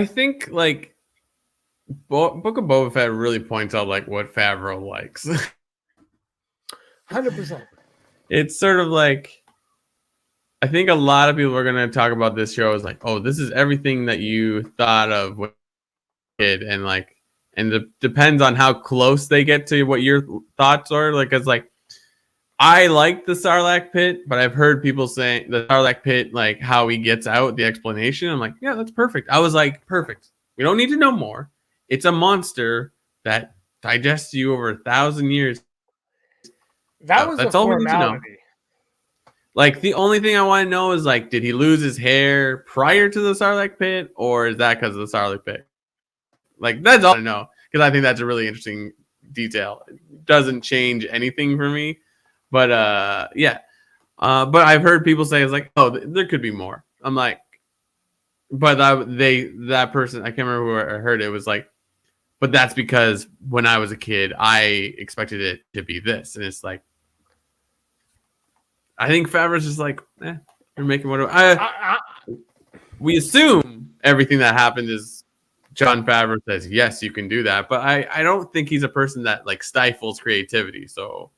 D: think like Book of Boba Fett really points out like what Favreau likes.
C: 100%.
D: It's sort of like, I think a lot of people are going to talk about this show as like, oh, this is everything that you thought of when you were a kid, and like, and it depends on how close they get to what your thoughts are. Like, it's like, I like the Sarlacc pit, but I've heard people saying the Sarlacc pit, like how he gets out, the explanation. I'm like, yeah, that's perfect. I was like, perfect. We don't need to know more. It's a monster that digests you over 1,000 years.
C: That's all we need to know.
D: Like, the only thing I want to know is, like, did he lose his hair prior to the Sarlacc pit, or is that because of the Sarlacc pit? Like, that's all I know, because I think that's a really interesting detail. It doesn't change anything for me, but yeah. But I've heard people say it's like, oh, there could be more. I'm like, but that person, I can't remember who I heard it, was like, but that's because when I was a kid, I expected it to be this, and it's like, I think Favreau's just like, you're making whatever. We assume everything that happened is Jon Favreau says, yes, you can do that. But I don't think he's a person that like stifles creativity. So,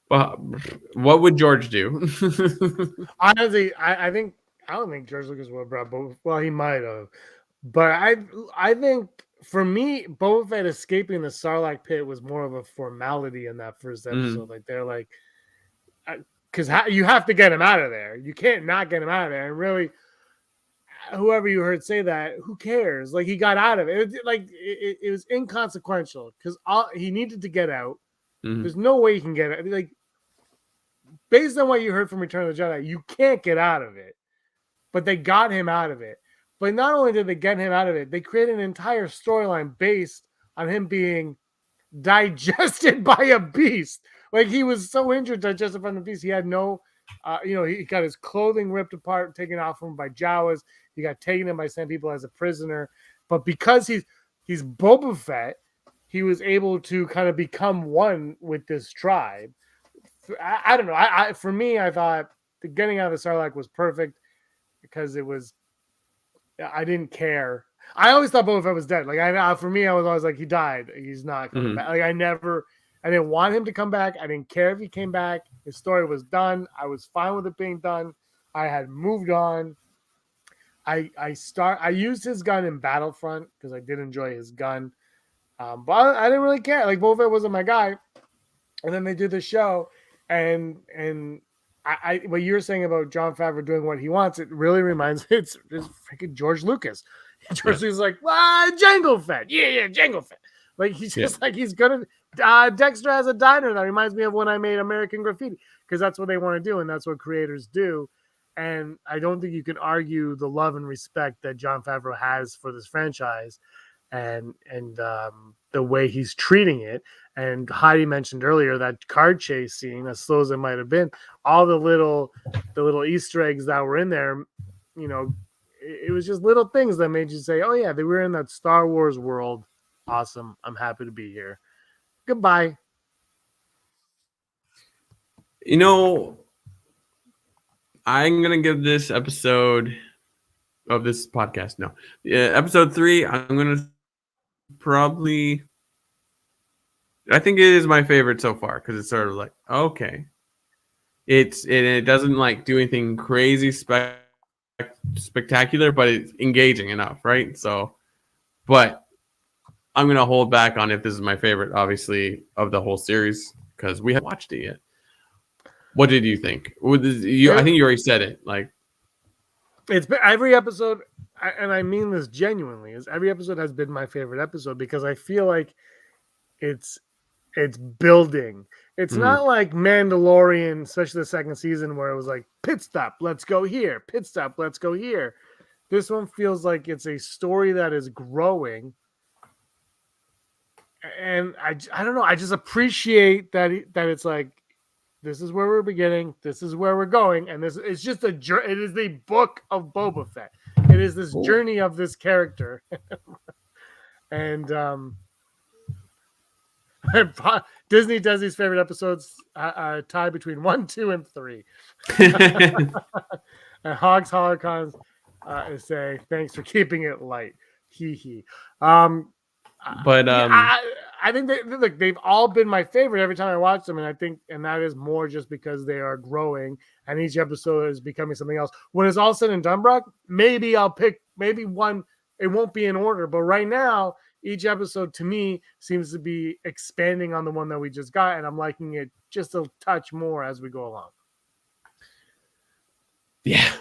D: what would George do?
C: Honestly, I don't think George Lucas would have brought Boba. Well, he might have, but I think for me, Boba Fett escaping the Sarlacc pit was more of a formality in that first episode. Like they're like, because you have to get him out of there. You can't not get him out of there. And really, whoever you heard say that, who cares? Like, he got out of it. It was inconsequential because he needed to get out. There's no way he can get it. Like, based on what you heard from Return of the Jedi, you can't get out of it. But they got him out of it. But not only did they get him out of it, they created an entire storyline based on him being digested by a beast. Like, he was so injured, digested by the beast. He had no, he got his clothing ripped apart, taken off from him by Jawas. He got taken in by some people as a prisoner. But because he's Boba Fett, he was able to kind of become one with this tribe. I don't know. For me, I thought the getting out of the Sarlacc was perfect because it was. I didn't care. I always thought Boba Fett was dead. Like, for me, I was always like, he died. He's not coming back. Like, I didn't want him to come back. I didn't care if he came back. His story was done. I was fine with it being done. I had moved on. I used his gun in Battlefront because I did enjoy his gun. But I didn't really care. Like, Boba Fett wasn't my guy. And then they do the show, and what you're saying about Jon Favreau doing what he wants, it really reminds me, it's freaking George Lucas. George Lucas is like, Jango Fett. Yeah, Jango Fett. Like, he's just like, he's gonna. Dexter has a diner that reminds me of when I made American Graffiti, because that's what they want to do, and that's what creators do. And I don't think you can argue the love and respect that Jon Favreau has for this franchise, and the way he's treating it. And Heidi mentioned earlier that card chase scene, as slow as it might have been, all the little Easter eggs that were in there, it was just little things that made you say, oh yeah, they were in that Star Wars world. Awesome. I'm happy to be here. Goodbye.
D: I'm going to give this episode of this podcast, episode 3, I'm going to probably, I think it is my favorite so far, because it's sort of like, okay. It doesn't like do anything crazy spectacular, but it's engaging enough, right? So, but I'm going to hold back on if this is my favorite, obviously, of the whole series, because we haven't watched it yet. What did you think? I think you already said it. Like,
C: it's been every episode, and I mean this genuinely, is every episode has been my favorite episode, because I feel like it's building. It's not like Mandalorian, especially the second season, where it was like, pit stop, let's go here. Pit stop, let's go here. This one feels like it's a story that is growing. And I don't know. I just appreciate that it's like, This is where we're beginning. This is where we're going, and this it's just it is the Book of Boba Fett. It is this journey of this character, and Disney does these favorite episodes tie between 1, 2, and 3. And Hogs Holocons is saying thanks for keeping it light. Hee hee.
D: But
C: I think they've all been my favorite every time I watch them, and that is more just because they are growing and each episode is becoming something else. When it's all said and done, Brock, maybe I'll pick one. It won't be in order, but right now each episode to me seems to be expanding on the one that we just got, and I'm liking it just a touch more as we go along.
D: Yeah,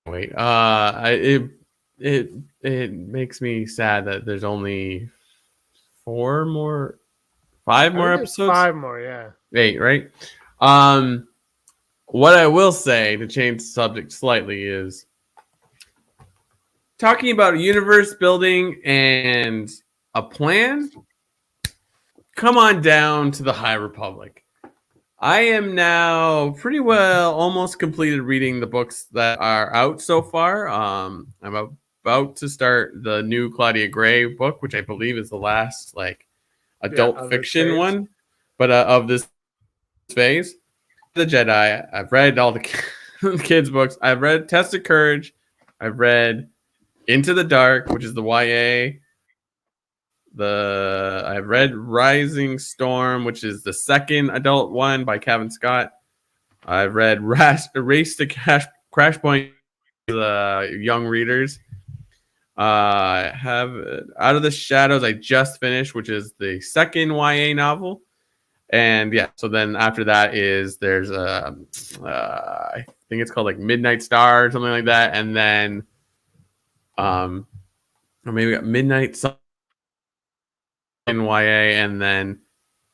D: wait. It makes me sad that there's only 5 more episodes.
C: 5 more, yeah.
D: 8, right? What I will say to change the subject slightly is talking about universe building and a plan. Come on down to the High Republic. I am now pretty well almost completed reading the books that are out so far. I'm about to start the new Claudia Gray book, which I believe is the last adult fiction one, but of this phase. The Jedi. I've read all the kids' books. I've read Test of Courage. I've read Into the Dark, which is the YA. I've read Rising Storm, which is the second adult one by Kevin Scott. I've read Race to Crash Point, the young readers. I have Out of the Shadows I just finished, which is the second YA novel. And yeah, so then after that there's I think it's called Midnight Star or something like that. And then or maybe we got Midnight Sun in YA, and then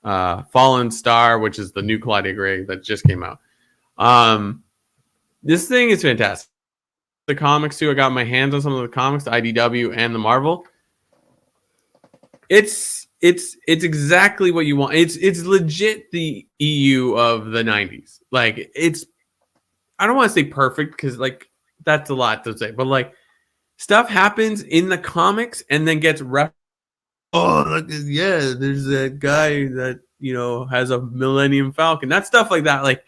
D: Fallen Star, which is the new Claudia Gray that just came out. This thing is fantastic. The comics too. I got my hands on some of the comics, the IDW and the Marvel. It's exactly what you want. It's legit the EU of the 90s. I don't want to say perfect because that's a lot to say, but stuff happens in the comics and then gets there's that guy that has a Millennium Falcon. That stuff like that,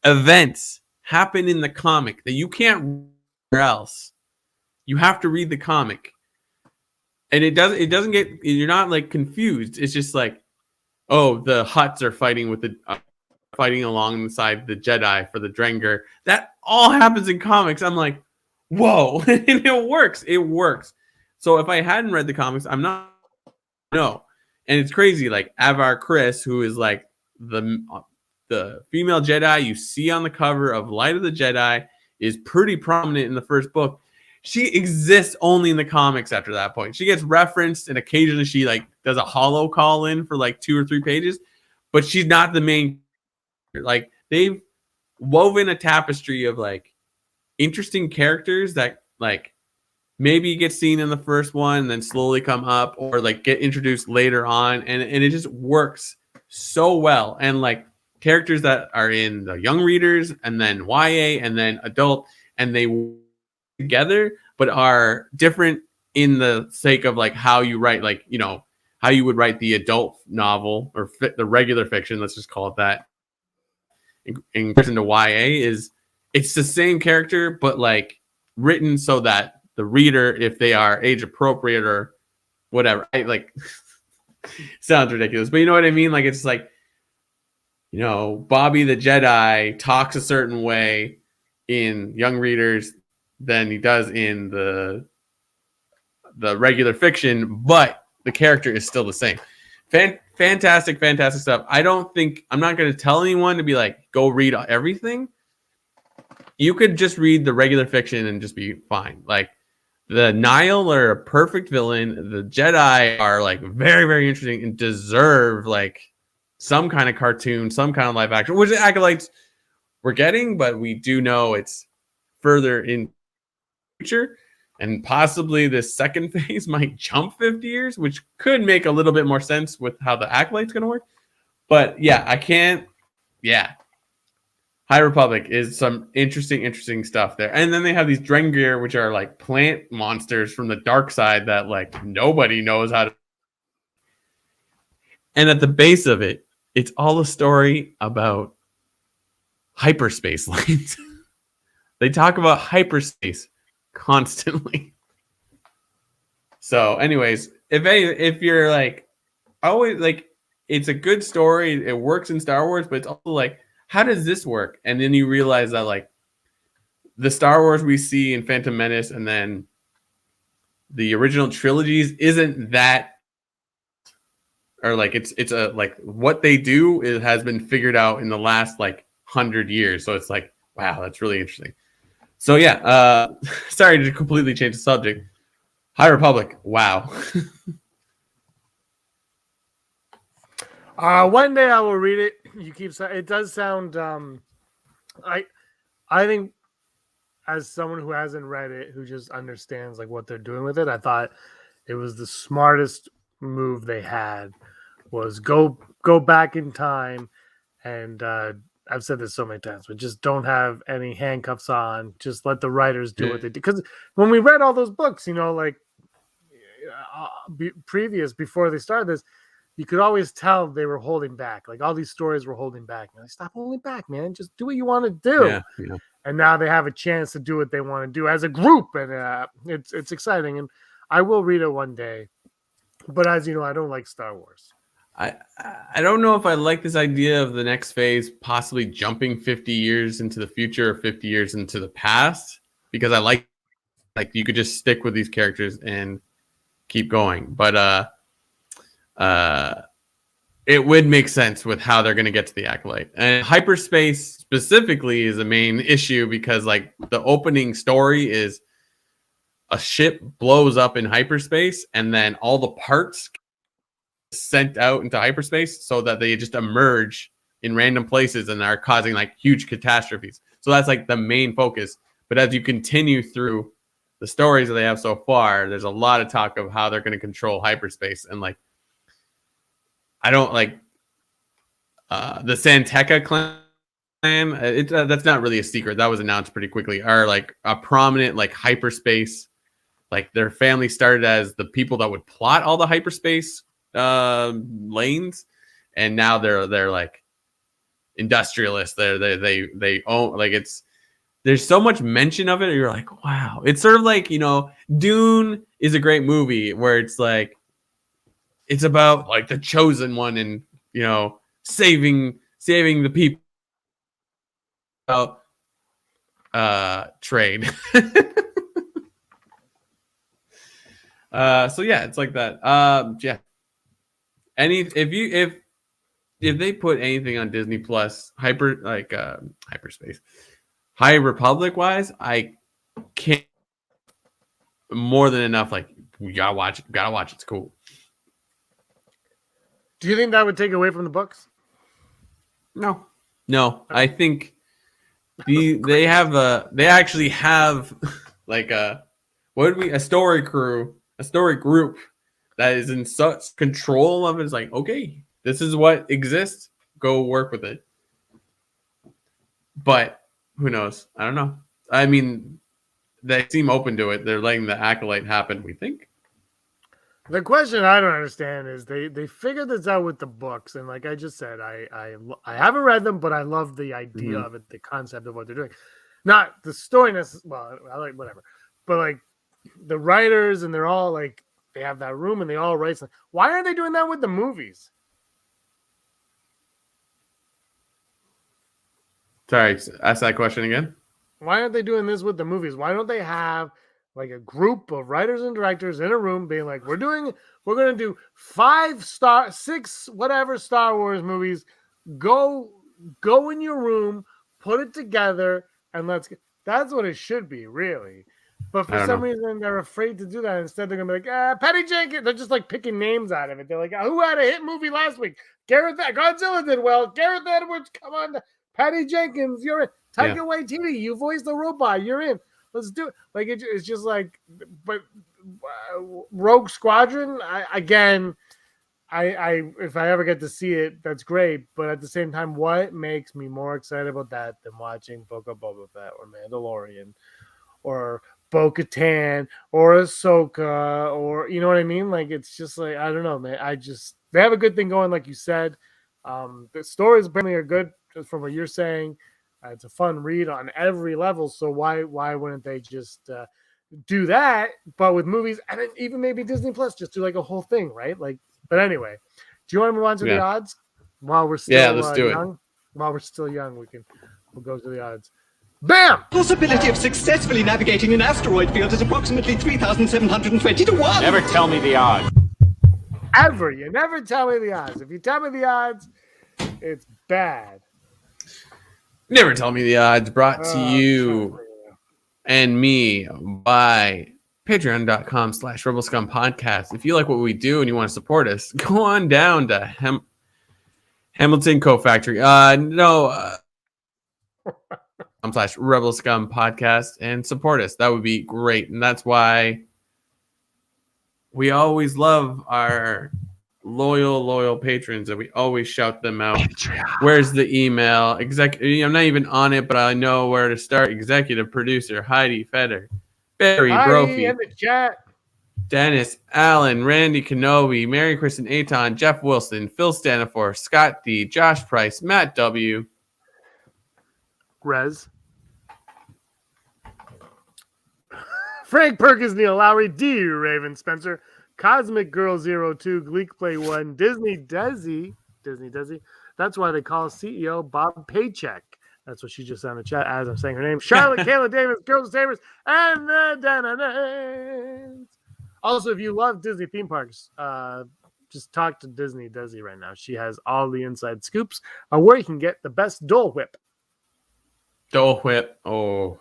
D: events happen in the comic that you can't read anywhere else. You have to read the comic, and it doesn't get. You're not confused. It's just the Hutts are fighting with fighting alongside the Jedi for the Drengir. That all happens in comics. I'm like, whoa, and it works. It works. So if I hadn't read the comics, I'm not. No, and it's crazy. Avar Kriss, who is the female Jedi you see on the cover of Light of the Jedi, is pretty prominent in the first book. She exists only in the comics after that point. She gets referenced, and occasionally she does a holo call in for 2 or 3 pages, but she's not the main. They've woven a tapestry of interesting characters that maybe get seen in the first one and then slowly come up or get introduced later on. And it just works so well. And characters that are in the young readers and then YA and then adult, and they together, but are different in the sake of how you write, how you would write the adult novel or the regular fiction. Let's just call it that. In comparison to YA it's the same character, but written so that the reader, if they are age appropriate or whatever, sounds ridiculous, but you know what I mean? It's Bobby the Jedi talks a certain way in young readers than he does in the regular fiction, but the character is still the same. Fantastic stuff. I'm not going to tell anyone to be go read everything. You could just read the regular fiction and just be fine. The Nihil are a perfect villain. The Jedi are very, very interesting and deserve some kind of cartoon, some kind of live action, which the Acolytes we're getting, but we do know it's further in the future, and possibly this second phase might jump 50 years, which could make a little bit more sense with how the Acolyte's going to work. But yeah, I can't yeah. High Republic is some interesting stuff there. And then they have these Drengir, which are like plant monsters from the dark side that like nobody knows how to. And at the base of it, it's all a story about hyperspace lanes. They talk about hyperspace constantly. So, anyways, if you're like always like, it's a good story. It works in Star Wars, but it's also like, how does this work? And then you realize that like the Star Wars we see in Phantom Menace and then the original trilogies isn't that, or like it's a like what they do has been figured out in the last like 100 years. So it's like, wow, that's really interesting. So yeah, sorry to completely change the subject. High Republic, wow.
C: One day I will read it. You keep saying it does sound. I think as someone who hasn't read it, who just understands like what they're doing with it, I thought it was the smartest move they had was go back in time, and I've said this so many times, but just don't have any handcuffs on. Just let the writers do what they do. Because when we read all those books, you know, like before they started this, you could always tell they were holding back. Like all these stories were holding back. And like, stop holding back, man. Just do what you want to do.
D: Yeah.
C: And now they have a chance to do what they want to do as a group, and it's exciting. And I will read it one day. But as you know, I don't like Star Wars.
D: I don't know if I like this idea of the next phase possibly jumping 50 years into the future or 50 years into the past, because I like you could just stick with these characters and keep going. But it would make sense with how they're going to get to the Acolyte. And hyperspace specifically is the main issue, because like the opening story is a ship blows up in hyperspace and then all the parts sent out into hyperspace so that they just emerge in random places and are causing like huge catastrophes. So that's like the main focus. But as you continue through the stories that they have so far, there's a lot of talk of how they're going to control hyperspace. And like, I don't like the Santeca clan. That's not really a secret. That was announced pretty quickly. Are like a prominent like hyperspace. Like their family started as the people that would plot all the hyperspace lanes, and now they're like industrialists. They own, like, it's, there's so much mention of it. You're like, wow. It's sort of like, you know, Dune is a great movie where it's like, it's about like the chosen one and, you know, saving the people. Trade. So yeah, it's like that. Yeah. If they put anything on Disney Plus, hyperspace, High Republic wise, I can't more than enough. Like, you gotta watch it. It's cool.
C: Do you think that would take away from the books?
D: No. I think they actually have like a story group that is in such control of it. It's like, okay, this is what exists. Go work with it. But who knows? I don't know. I mean, they seem open to it. They're letting the Acolyte happen, we think.
C: The question I don't understand is they figured this out with the books, and like I just said, I haven't read them, but I love the idea of it, the concept of what they're doing. Not the story well, I like whatever, but like the writers, and they're all like, they have that room and they all write something. Why aren't they doing that with the movies?
D: Sorry, ask that question again.
C: Why aren't they doing this with the movies? Why don't they have like a group of writers and directors in a room being like, we're going to do 6 whatever Star Wars movies. Go in your room, put it together, and that's what it should be, really. But for some reason, they're afraid to do that. Instead, they're going to be like, Patty Jenkins. They're just like picking names out of it. They're like, who had a hit movie last week? Godzilla did well. Gareth Edwards, come on. Patty Jenkins, you're in. Taika Waititi, you voiced the robot. You're in. Let's do it. Like, it's just like, but Rogue Squadron, I if I ever get to see it, that's great. But at the same time, what makes me more excited about that than watching Book of Boba Fett or Mandalorian or Bo-Katan or Ahsoka or you know what I mean? Like it's just like I don't know, man. They have a good thing going, like you said. The stories apparently are good, just from what you're saying. It's a fun read on every level. So why wouldn't they just do that? But with movies and then even maybe Disney Plus, just do like a whole thing, right? Like, but anyway, do you want to move on to the odds while we're still
D: let's do
C: young? While we're still young, we'll go to the odds. Bam!
E: Possibility of successfully navigating an asteroid field is approximately 3,720 to 1.
B: Never tell me the odds.
C: Ever. You never tell me the odds. If you tell me the odds, it's bad.
D: Never Tell Me the Odds, brought to you and me by patreon.com/Rebel Scum Podcast. If you like what we do and you want to support us, go on down to Hamilton Co-Factory. /Rebel Scum Podcast and support us. That would be great. And that's why we always love our loyal patrons, and we always shout them out. Patreon. Where's the email? I'm not even on it, but I know where to start. Executive producer Heidi Feder, Barry Brophy,
C: in the chat.
D: Dennis Allen, Randy Kenobi, Mary Kristen Aton, Jeff Wilson, Phil Stanifor, Scott D, Josh Price, Matt W,
C: Rez, Frank Perkins, Neil Lowry, D. Raven Spencer, Cosmic Girl 02, Gleek Play 1, Disney Desi. That's why they call CEO Bob Paycheck. That's what she just said in the chat as I'm saying her name. Charlotte, Kayla Davis, Girls Savers, and the Dananans. Also, if you love Disney theme parks, just talk to Disney Desi right now. She has all the inside scoops on where you can get the best Dole Whip.
D: Dole Whip. Oh.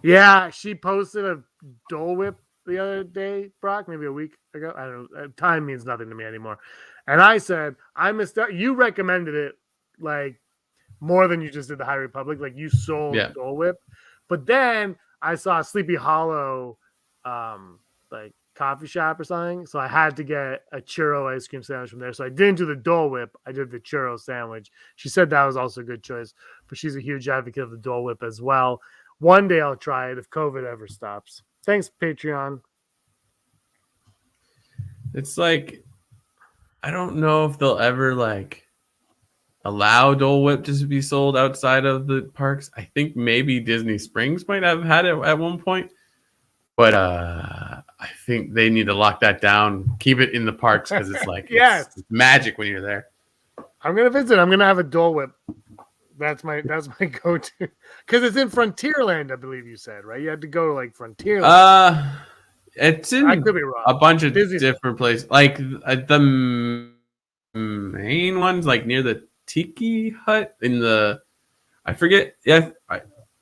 C: Yeah, she posted a Dole Whip the other day, Brock, maybe a week ago. I don't know. Time means nothing to me anymore. And I said, I missed out. You recommended it like more than you just did the High Republic. Like you sold Dole Whip. But then I saw a Sleepy Hollow like coffee shop or something. So I had to get a churro ice cream sandwich from there. So I didn't do the Dole Whip. I did the churro sandwich. She said that was also a good choice. But she's a huge advocate of the Dole Whip as well. One day I'll try it if COVID ever stops. Thanks, Patreon.
D: It's like, I don't know if they'll ever like allow Dole Whip to be sold outside of the parks. I think maybe Disney Springs might have had it at one point, but I think they need to lock that down. Keep it in the parks because it's like it's magic when you're there.
C: I'm gonna visit. I'm gonna have a Dole Whip. That's my go-to because it's in Frontierland, I believe you said, right? You had to go to like Frontierland.
D: It's in
C: I could be wrong.
D: A bunch of different places, like the main ones, like near the Tiki Hut in the. I forget. Yeah,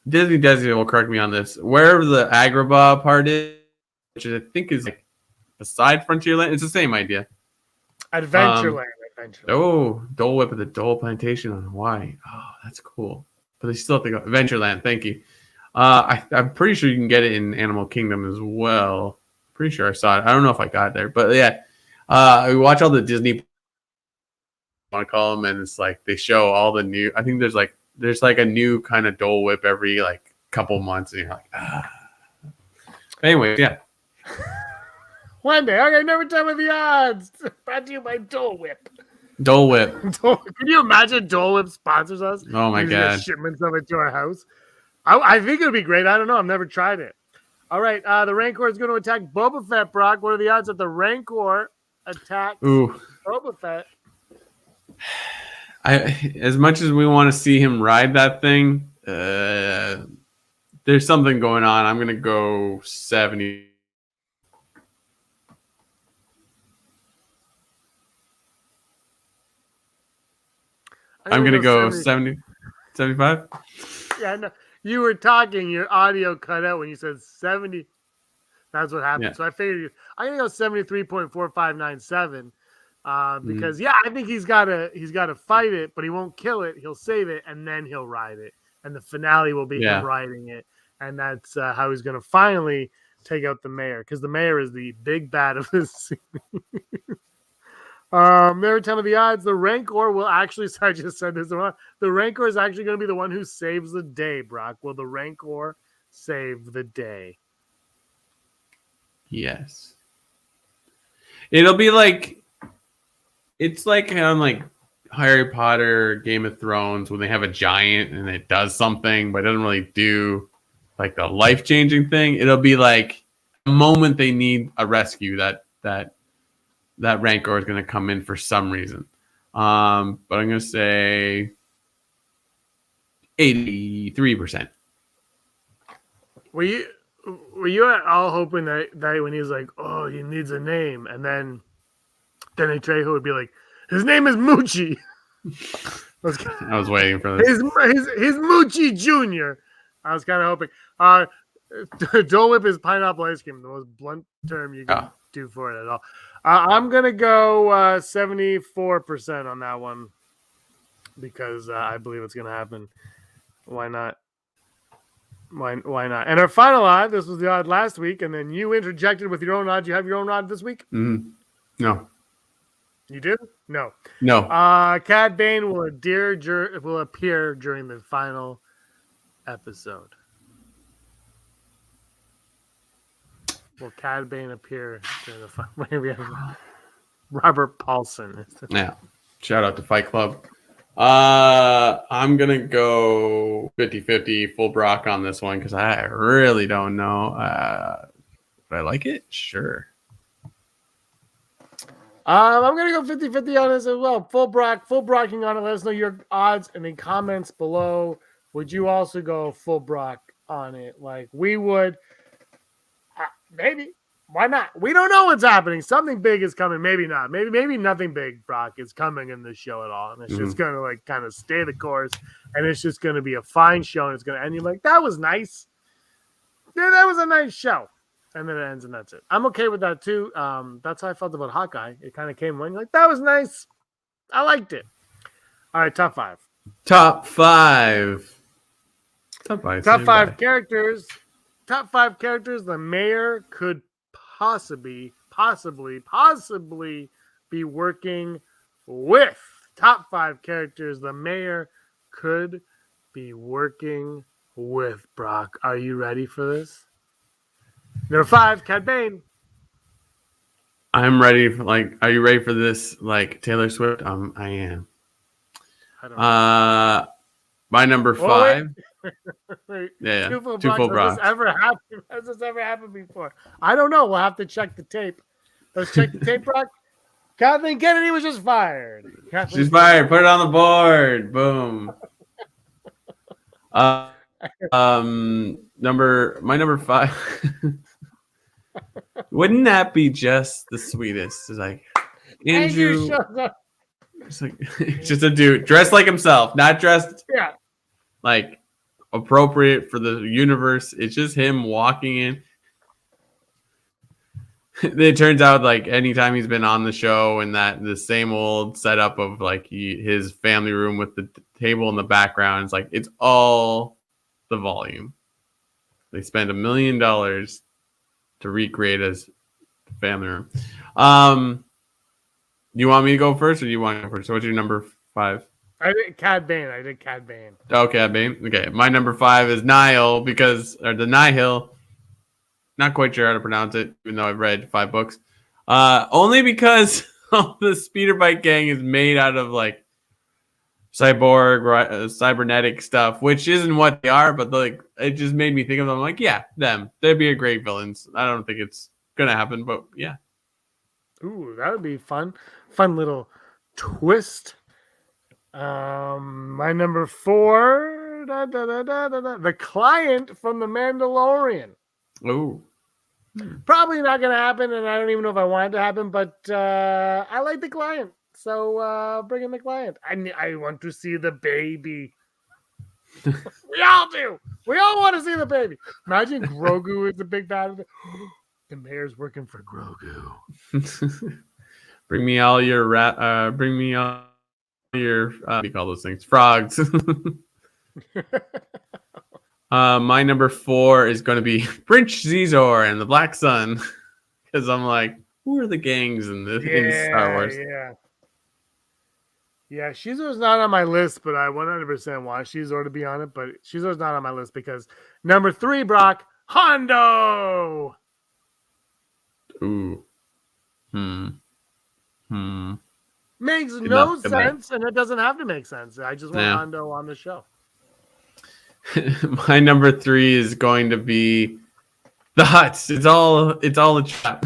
D: Disney will correct me on this. Wherever the Agrabah part is, which I think is like beside Frontierland, it's the same idea.
C: Adventureland.
D: Oh, Dole Whip at the Dole Plantation on Hawaii. Oh, that's cool. But they still have to go. Adventureland, thank you. I'm pretty sure you can get it in Animal Kingdom as well. Pretty sure I saw it. I don't know if I got there. But yeah, we watch all the Disney, I want to call them, and it's like they show all the new. I think there's like a new kind of Dole Whip every like couple months, and you're like, Anyway, yeah.
C: One day, okay, never tell me the odds. Brought to you by Dole Whip.
D: Dole Whip.
C: Can you imagine Dole Whip sponsors us?
D: Oh my god!
C: Shipments of it to our house. I think it would be great. I don't know. I've never tried it. All right, the Rancor is going to attack Boba Fett. Brock, what are the odds that the Rancor attacks Boba Fett?
D: As much as we want to see him ride that thing, there's something going on. I'm going to go 70. I'm going to go 70, 75.
C: Yeah, no, you were talking. Your audio cut out when you said 70. That's what happened. Yeah. So I figured I'm going to go 73.4597 because, I think he's got to fight it, but he won't kill it. He'll save it, and then he'll ride it. And the finale will be him riding it. And that's how he's going to finally take out the mayor because the mayor is the big bad of this scene. Every time of the odds, the Rancor will actually. So I just said this. The Rancor is actually going to be the one who saves the day. Brock, will the Rancor save the day?
D: Yes. It'll be like it's like on like Harry Potter, Game of Thrones when they have a giant and it does something, but it doesn't really do like the life-changing thing. It'll be like the moment they need a rescue that Rancor is going to come in for some reason. But I'm going to say 83%.
C: Were you at all hoping that when he was like, oh, he needs a name, and then Danny Trejo would be like, his name is Moochie.
D: I was waiting for this.
C: His Moochie Jr. I was kind of hoping. Dole Whip is pineapple ice cream, the most blunt term you can do for it at all. I'm going to go 74% on that one because I believe it's going to happen. Why not? Why not? And our final odd, this was the odd last week, and then you interjected with your own odd. Do you have your own odd this week?
D: No.
C: You do? No. Cad Bane will appear during the final episode. Will Cad Bane appear during the final? Robert Paulson.
D: Yeah. Shout out to Fight Club. I'm gonna go 50-50 full Brock on this one because I really don't know. Would I like it? Sure.
C: I'm gonna go 50-50 on this as well. Full Brocking on it. Let us know your odds in the comments below. Would you also go full Brock on it? Like we would. Maybe. Why not? We don't know what's happening. Something big is coming. Maybe not. Maybe nothing big, Brock, is coming in this show at all. And it's just going to like kind of stay the course. And it's just going to be a fine show. And it's going to end. You're like, that was nice. Yeah, that was a nice show. And then it ends and that's it. I'm okay with that too. That's how I felt about Hawkeye. It kind of came when you're like, that was nice. I liked it. All right, top five.
D: Top five
C: Characters. Top five characters the mayor could possibly be working with. Top five characters the mayor could be working with. Brock, are you ready for this? Number 5, Cad Bane.
D: I'm ready for are you ready for this like Taylor Swift? I am.
C: I don't know.
D: My number 5.
C: Wait.
D: Yeah.
C: Two full
D: Brocks.
C: Has this ever happened before? I don't know. We'll have to check the tape. Let's check the tape, Brock. Kathleen Kennedy was just fired.
D: She's fired. Put it on the board. Boom. Number 5. Wouldn't that be just the sweetest? It's like Andrew. It's like just a dude dressed like himself, not dressed like appropriate for the universe. It's just him walking in. It turns out like anytime he's been on the show and that the same old setup of like his family room with the table in the background, it's like it's all the volume. They spend $1 million to recreate his family room. You want me to go first or do you want to go first? So what's your number 5?
C: I did Cad Bane.
D: Oh, Cad Bane. Okay. My number 5 is Nihil the Nihil. Not quite sure how to pronounce it, even though I've read 5 books. Only because the speeder bike gang is made out of like cybernetic stuff, which isn't what they are, but like it just made me think of them. Like, yeah, them. They'd be a great villains. I don't think it's gonna happen, but yeah.
C: Ooh, that would be fun. Fun little twist. My number 4, the client from The Mandalorian.
D: Ooh.
C: Probably not going to happen, and I don't even know if I want it to happen, but I like the client. So bring in the client. I want to see the baby. We all do. We all want to see the baby. Imagine Grogu is the big bad. The mayor's working for Grogu.
D: Bring me all your what do you call those things? Frogs. My number 4 is going to be Prince Xizor and the Black Sun, because I'm like, who are the gangs in Star Wars?
C: Yeah. Yeah, Shizor's not on my list, but I 100% want Shizor to be on it. But Shizor's not on my list because number 3, Brock, Hondo.
D: Ooh.
C: Makes
D: Good
C: no
D: enough, good enough.
C: sense, and it doesn't have to make sense. I just want
D: Yeah.
C: Hondo on the show.
D: My number 3 is going to be the Huts. It's all a trap.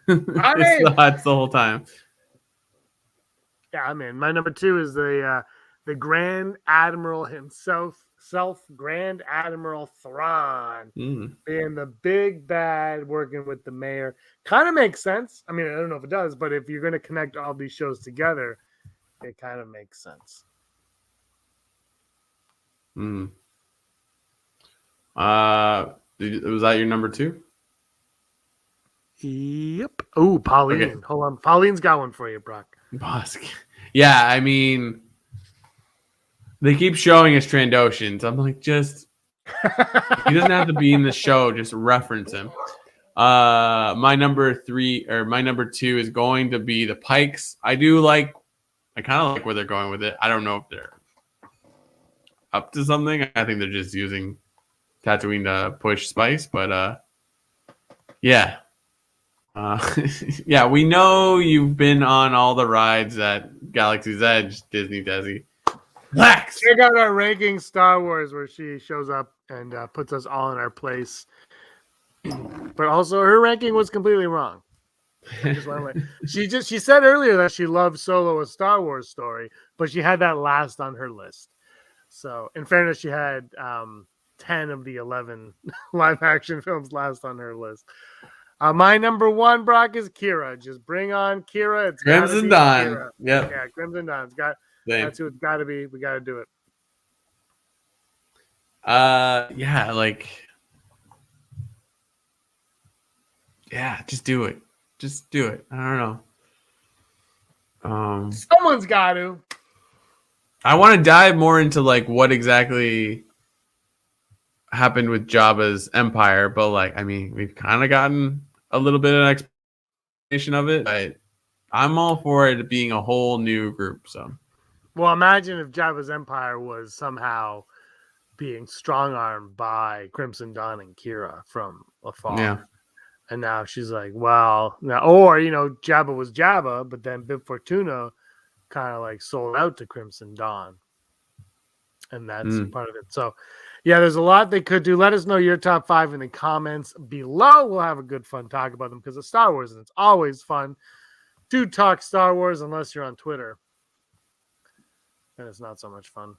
D: It's the Huts the whole time.
C: Yeah, I'm in. My number 2 is the Grand Admiral himself, Grand Admiral Thrawn, being the big bad, working with the mayor. Kind of makes sense. I mean, I don't know if it does, but if you're going to connect all these shows together, it kind of makes sense.
D: Was that your number 2?
C: Yep. Oh, Pauline.
D: Okay.
C: Hold on. Pauline's got one for you, Brock.
D: Bosk. Yeah, I mean, they keep showing us Trandoshans. I'm like, just he doesn't have to be in the show. Just reference him. My number 2 is going to be the Pikes. I kind of like where they're going with it. I don't know if they're up to something. I think they're just using Tatooine to push spice, but yeah. Yeah, we know you've been on all the rides at Galaxy's Edge, Disney Desi. Relax.
C: Check out our ranking Star Wars where she shows up and puts us all in our place. But also her ranking was completely wrong. She said earlier that she loved Solo, a Star Wars story, but she had that last on her list. So in fairness, she had 10 of the 11 live action films last on her list. My number 1, Brock, is Kira. Just bring on Kira. It's
D: Crimson Dawn. Yep.
C: Yeah, Crimson Dawn. That's who it's got to be. We got to do it.
D: Just do it. Just do it. I don't know.
C: Someone's got to.
D: I want to dive more into what exactly happened with Jabba's empire, but we've kind of gotten a little bit of an explanation of it. But I'm all for it being a whole new group. So,
C: well, imagine if Jabba's empire was somehow being strong-armed by Crimson Dawn and Kira from afar.
D: Yeah.
C: And now she's like, well, now, or Jabba was Jabba, but then Bib Fortuna kind of sold out to Crimson Dawn, and that's part of it. So, yeah, there's a lot they could do. Let us know your top 5 in the comments below. We'll have a good fun talk about them because it's Star Wars, and it's always fun to talk Star Wars unless you're on Twitter, and it's not so much fun.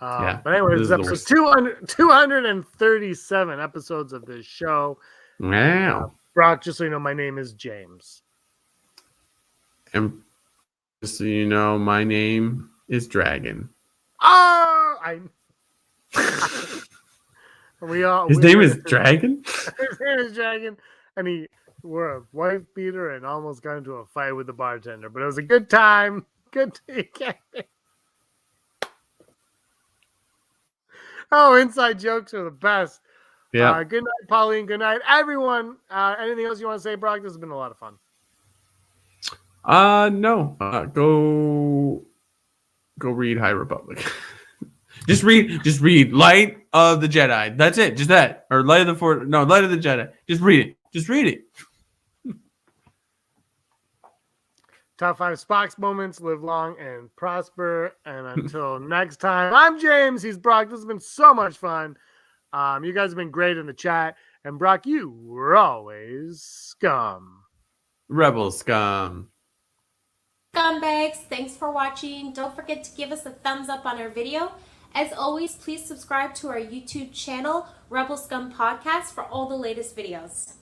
C: But anyway, this is episode 237 episodes of this show.
D: Wow.
C: Brock, just so you know, my name is James.
D: And just so you know, my name is Dragon.
C: Oh,
D: His name is Dragon?
C: His name is Dragon, and he wore a wife beater and almost got into a fight with the bartender. But it was a good time. Good day. Oh, inside jokes are the best.
D: Yeah.
C: Good night, Pauline. Good night, everyone. Anything else you want to say, Brock? This has been a lot of fun.
D: No. Go read High Republic. just read Light of the Jedi. That's it. Just that. Or Light of the Force. No, Light of the Jedi. Just read it. Just read it.
C: Top 5 Spock's moments. Live long and prosper. And until next time, I'm James. He's Brock. This has been so much fun. You guys have been great in the chat. And Brock, you were always scum.
D: Rebel scum.
A: Scumbags, thanks for watching. Don't forget to give us a thumbs up on our video. As always, please subscribe to our YouTube channel, Rebel Scum Podcast, for all the latest videos.